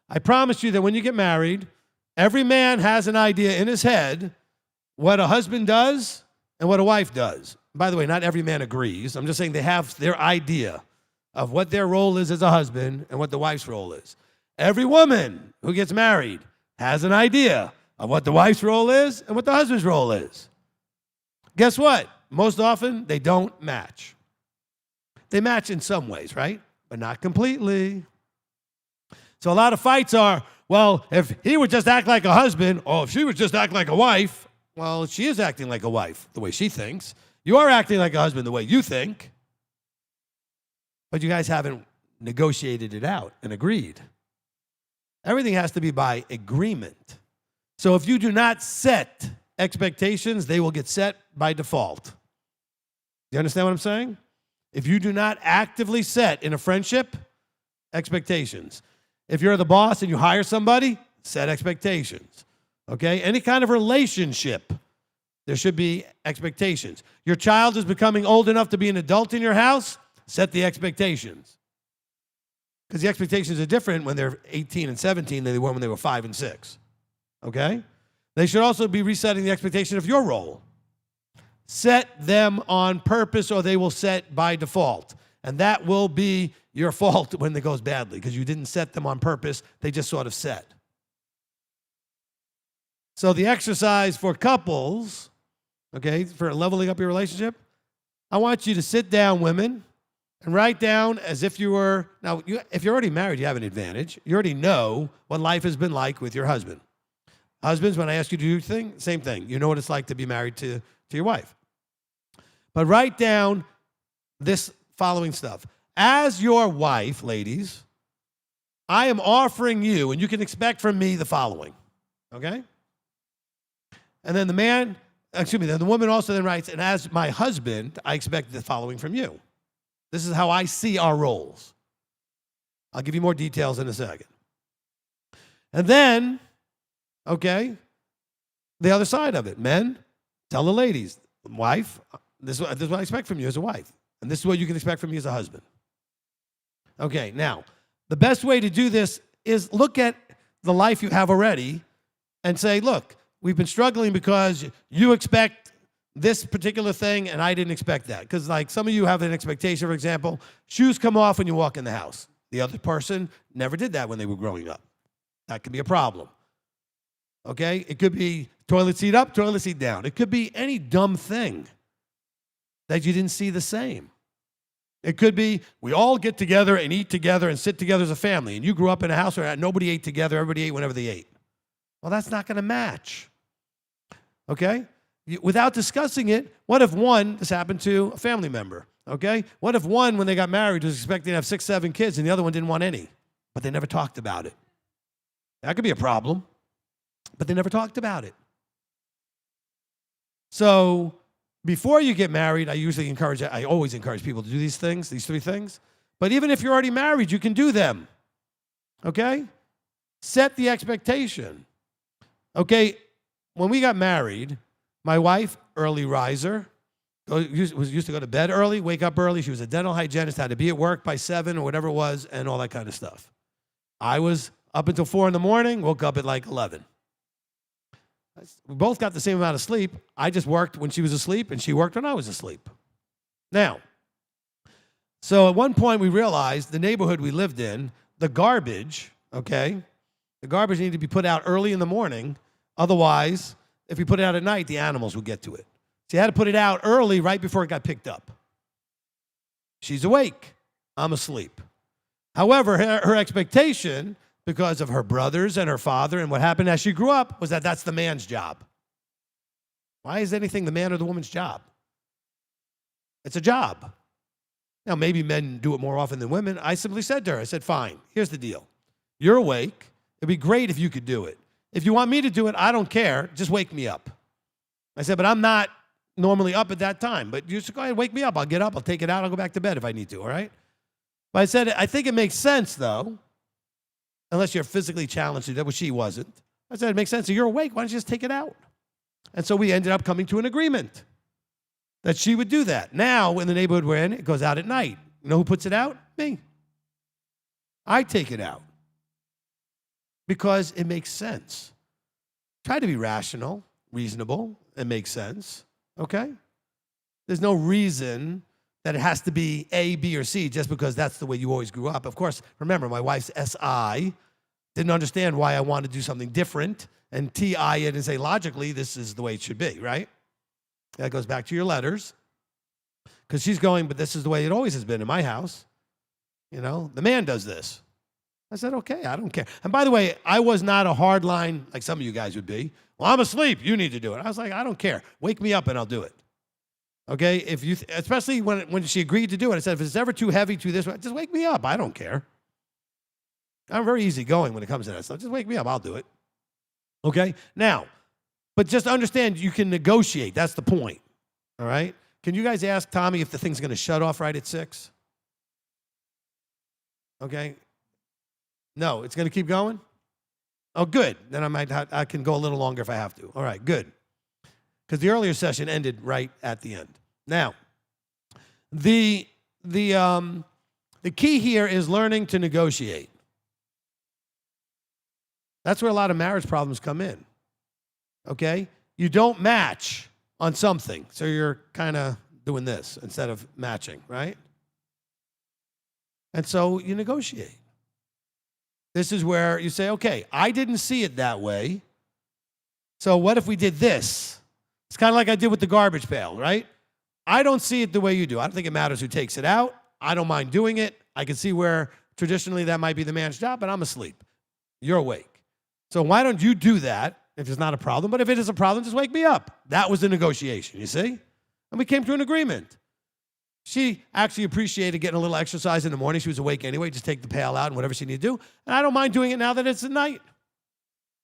I promise you that when you get married, every man has an idea in his head what a husband does and what a wife does. By the way, not every man agrees. I'm just saying they have their idea of what their role is as a husband and what the wife's role is. Every woman who gets married has an idea of what the wife's role is and what the husband's role is. Guess what? Most often, they don't match. They match in some ways, right? But not completely. So a lot of fights are, well, if he would just act like a husband, or if she would just act like a wife, well, she is acting like a wife the way she thinks. You are acting like a husband the way you think. But you guys haven't negotiated it out and agreed. Everything has to be by agreement. So if you do not set expectations, they will get set by default. You understand what I'm saying? If you do not actively set in a friendship, expectations. If you're the boss and you hire somebody, set expectations. Okay? Any kind of relationship, there should be expectations. Your child is becoming old enough to be an adult in your house, set the expectations. Because the expectations are different when they're 18 and 17 than they were when they were 5 and 6. Okay? They should also be resetting the expectation of your role. Set them on purpose or they will set by default. And that will be your fault when it goes badly because you didn't set them on purpose. They just sort of set. So the exercise for couples, okay, for leveling up your relationship, I want you to sit down, women, and write down as if you were, now, if you're already married, you have an advantage. You already know what life has been like with your husband. Husbands, when I ask you to do your thing, same thing. You know what it's like to be married to your wife. But write down this following stuff. As your wife, ladies, I am offering you, and you can expect from me the following, okay? And then the woman also then writes, and as my husband, I expect the following from you. This is how I see our roles. I'll give you more details in a second. And then, okay, the other side of it. Men, tell the ladies, wife, this is what I expect from you as a wife. And this is what you can expect from me as a husband. Okay, now, the best way to do this is look at the life you have already and say, look, we've been struggling because you expect this particular thing and I didn't expect that. Because like some of you have an expectation, for example, shoes come off when you walk in the house. The other person never did that when they were growing up. That could be a problem. Okay? It could be toilet seat up, toilet seat down. It could be any dumb thing that you didn't see the same. It could be we all get together and eat together and sit together as a family, and you grew up in a house where nobody ate together, everybody ate whenever they ate. Well, that's not going to match. Okay? Without discussing it, what if one, this happened to a family member, okay? What if one, when they got married, was expecting to have 6, 7 kids, and the other one didn't want any, but they never talked about it? That could be a problem, but they never talked about it. So before you get married, I always encourage people to do these things, these 3 things. But even if you're already married, you can do them, okay? Set the expectation. Okay, when we got married, my wife, early riser, used to go to bed early, wake up early. She was a dental hygienist, had to be at work by 7 or whatever it was, and all that kind of stuff. I was up until 4 in the morning, woke up at like 11. We both got the same amount of sleep. I just worked when she was asleep, and she worked when I was asleep. Now, so at one point we realized the neighborhood we lived in, the garbage, okay, the garbage needed to be put out early in the morning. Otherwise, if we put it out at night, the animals would get to it. So you had to put it out early, right before it got picked up. She's awake. I'm asleep. However, her expectation, because of her brothers and her father and what happened as she grew up, was that that's the man's job. Why is anything the man or the woman's job? It's a job. Now, maybe men do it more often than women. I simply said to her, I said, fine, here's the deal. You're awake. It'd be great if you could do it. If you want me to do it, I don't care. Just wake me up. I said, but I'm not normally up at that time. But you just go ahead and wake me up. I'll get up. I'll take it out. I'll go back to bed if I need to, all right? But I said, I think it makes sense, though, unless you're physically challenged to do that, which she wasn't. I said, it makes sense. So you're awake. Why don't you just take it out? And so we ended up coming to an agreement that she would do that. Now, in the neighborhood we're in, it goes out at night. You know who puts it out? Me. I take it out because it makes sense. Try to be rational, reasonable. It makes sense, okay? There's no reason that it has to be A, B, or C just because that's the way you always grew up. Of course, remember, my wife's SI didn't understand why I wanted to do something different, and TI it and say, logically, this is the way it should be, right? That goes back to your letters, because she's going, but this is the way it always has been in my house. You know, the man does this. I said, okay, I don't care. And by the way, I was not a hard line like some of you guys would be. Well, I'm asleep. You need to do it. I was like, I don't care. Wake me up and I'll do it. Okay? If you, especially when she agreed to do it, I said, if it's ever too heavy, too this, just wake me up. I don't care. I'm very easygoing when it comes to that stuff. Just wake me up. I'll do it. Okay? Now, but just understand you can negotiate. That's the point. All right? Can you guys ask Tommy if the thing's going to shut off right at 6? Okay? No, it's going to keep going? Oh, good. Then I can go a little longer if I have to. All right, good. Because the earlier session ended right at the end. Now, the key here is learning to negotiate. That's where a lot of marriage problems come in. Okay? You don't match on something, so you're kind of doing this instead of matching, right? And so you negotiate. This is where you say, okay, I didn't see it that way, so what if we did this? It's kind of like I did with the garbage pail, right? I don't see it the way you do. I don't think it matters who takes it out. I don't mind doing it. I can see where traditionally that might be the man's job, but I'm asleep. You're awake. So why don't you do that if it's not a problem? But if it is a problem, just wake me up. That was the negotiation, you see? And we came to an agreement. She actually appreciated getting a little exercise in the morning. She was awake anyway. Just take the pail out and whatever she needed to do. And I don't mind doing it now that it's at night.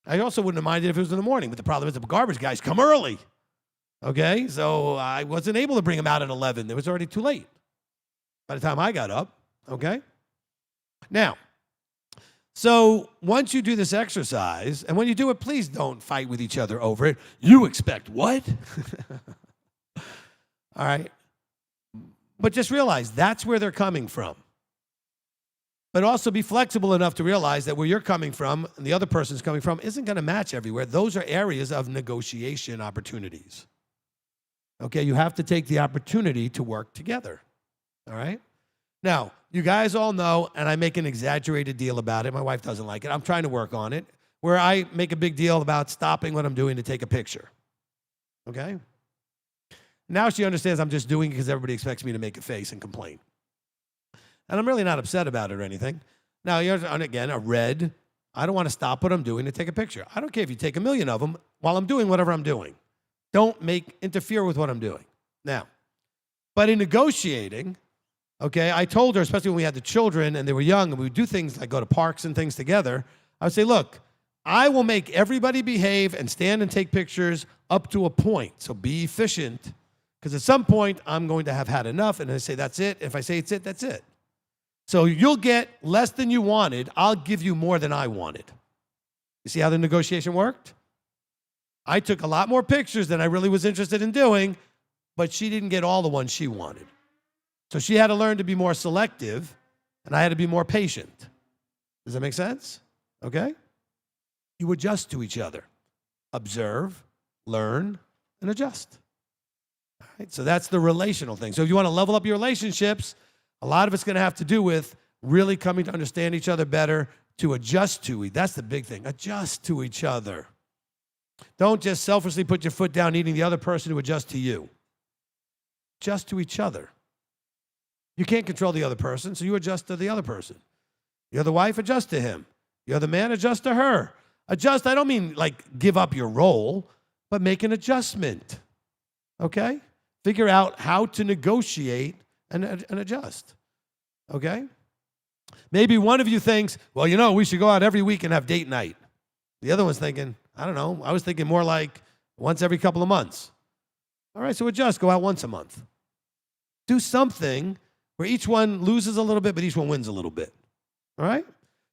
I also wouldn't have minded if it was in the morning. But the problem is the garbage guys come early. Okay? So I wasn't able to bring them out at 11. It was already too late by the time I got up. Okay? Now, so once you do this exercise, and when you do it, please don't fight with each other over it. You expect what? All right? But just realize that's where they're coming from. But also be flexible enough to realize that where you're coming from and the other person's coming from isn't going to match everywhere. Those are areas of negotiation opportunities. Okay, you have to take the opportunity to work together. All right? Now, you guys all know, and I make an exaggerated deal about it. My wife doesn't like it. I'm trying to work on it, where I make a big deal about stopping what I'm doing to take a picture. Okay? Now she understands I'm just doing it because everybody expects me to make a face and complain. And I'm really not upset about it or anything. Now, and again, a red, I don't want to stop what I'm doing to take a picture. I don't care if you take 1,000,000 of them while I'm doing whatever I'm doing. Don't interfere with what I'm doing. Now, but in negotiating, okay, I told her, especially when we had the children and they were young and we would do things like go to parks and things together, I would say, look, I will make everybody behave and stand and take pictures up to a point. So be efficient, because at some point I'm going to have had enough, and I say, that's it. If I say it's it, that's it. So you'll get less than you wanted. I'll give you more than I wanted. You see how the negotiation worked? I took a lot more pictures than I really was interested in doing, but she didn't get all the ones she wanted. So she had to learn to be more selective, and I had to be more patient. Does that make sense? Okay? You adjust to each other. Observe, learn, and adjust. All right? So that's the relational thing. So if you want to level up your relationships, a lot of it's going to have to do with really coming to understand each other better, to adjust to. That's the big thing. Adjust to each other. Don't just selfishly put your foot down needing the other person to adjust to you. Adjust to each other. You can't control the other person, so you adjust to the other person. You're the wife, adjust to him. You're the man, adjust to her. Adjust, I don't mean like give up your role, but make an adjustment. Okay? Figure out how to negotiate and adjust. Okay? Maybe one of you thinks, well, we should go out every week and have date night. The other one's thinking, I don't know, I was thinking more like once every couple of months. All right, so adjust, go out once a month. Do something where each one loses a little bit, but each one wins a little bit. All right?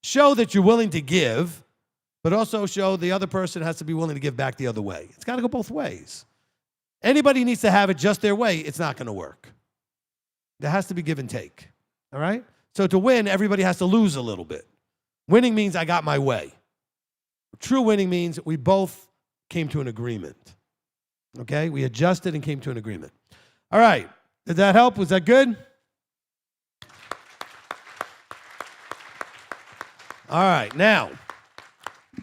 Show that you're willing to give, but also show the other person has to be willing to give back the other way. It's got to go both ways. Anybody needs to have it just their way, it's not going to work. There has to be give and take. All right? So to win, everybody has to lose a little bit. Winning means I got my way. True winning means we both came to an agreement. Okay? We adjusted and came to an agreement. All right. Did that help? Was that good? All right. Now,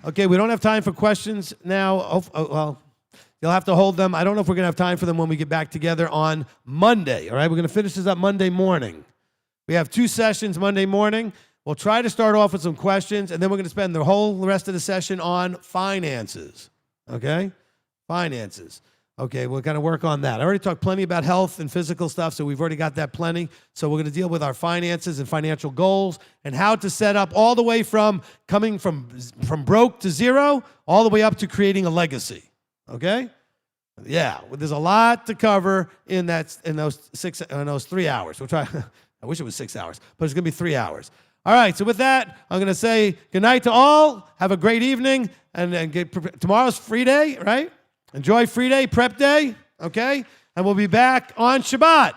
okay, we don't have time for questions now. Well, you'll have to hold them. I don't know if we're going to have time for them when we get back together on Monday. All right? We're going to finish this up Monday morning. We have 2 sessions Monday morning. We'll try to start off with some questions, and then we're going to spend the whole rest of the session on finances, okay? Finances. Okay, we're going to work on that. I already talked plenty about health and physical stuff, so we've already got that plenty. So we're going to deal with our finances and financial goals and how to set up all the way from coming from broke to zero all the way up to creating a legacy, okay? Yeah, well, there's a lot to cover in those 3 hours. We'll try. I wish it was 6 hours, but it's going to be 3 hours. All right, so with that, I'm going to say good night to all. Have a great evening, and tomorrow's free day, right? Enjoy free day, prep day, okay? And we'll be back on Shabbat.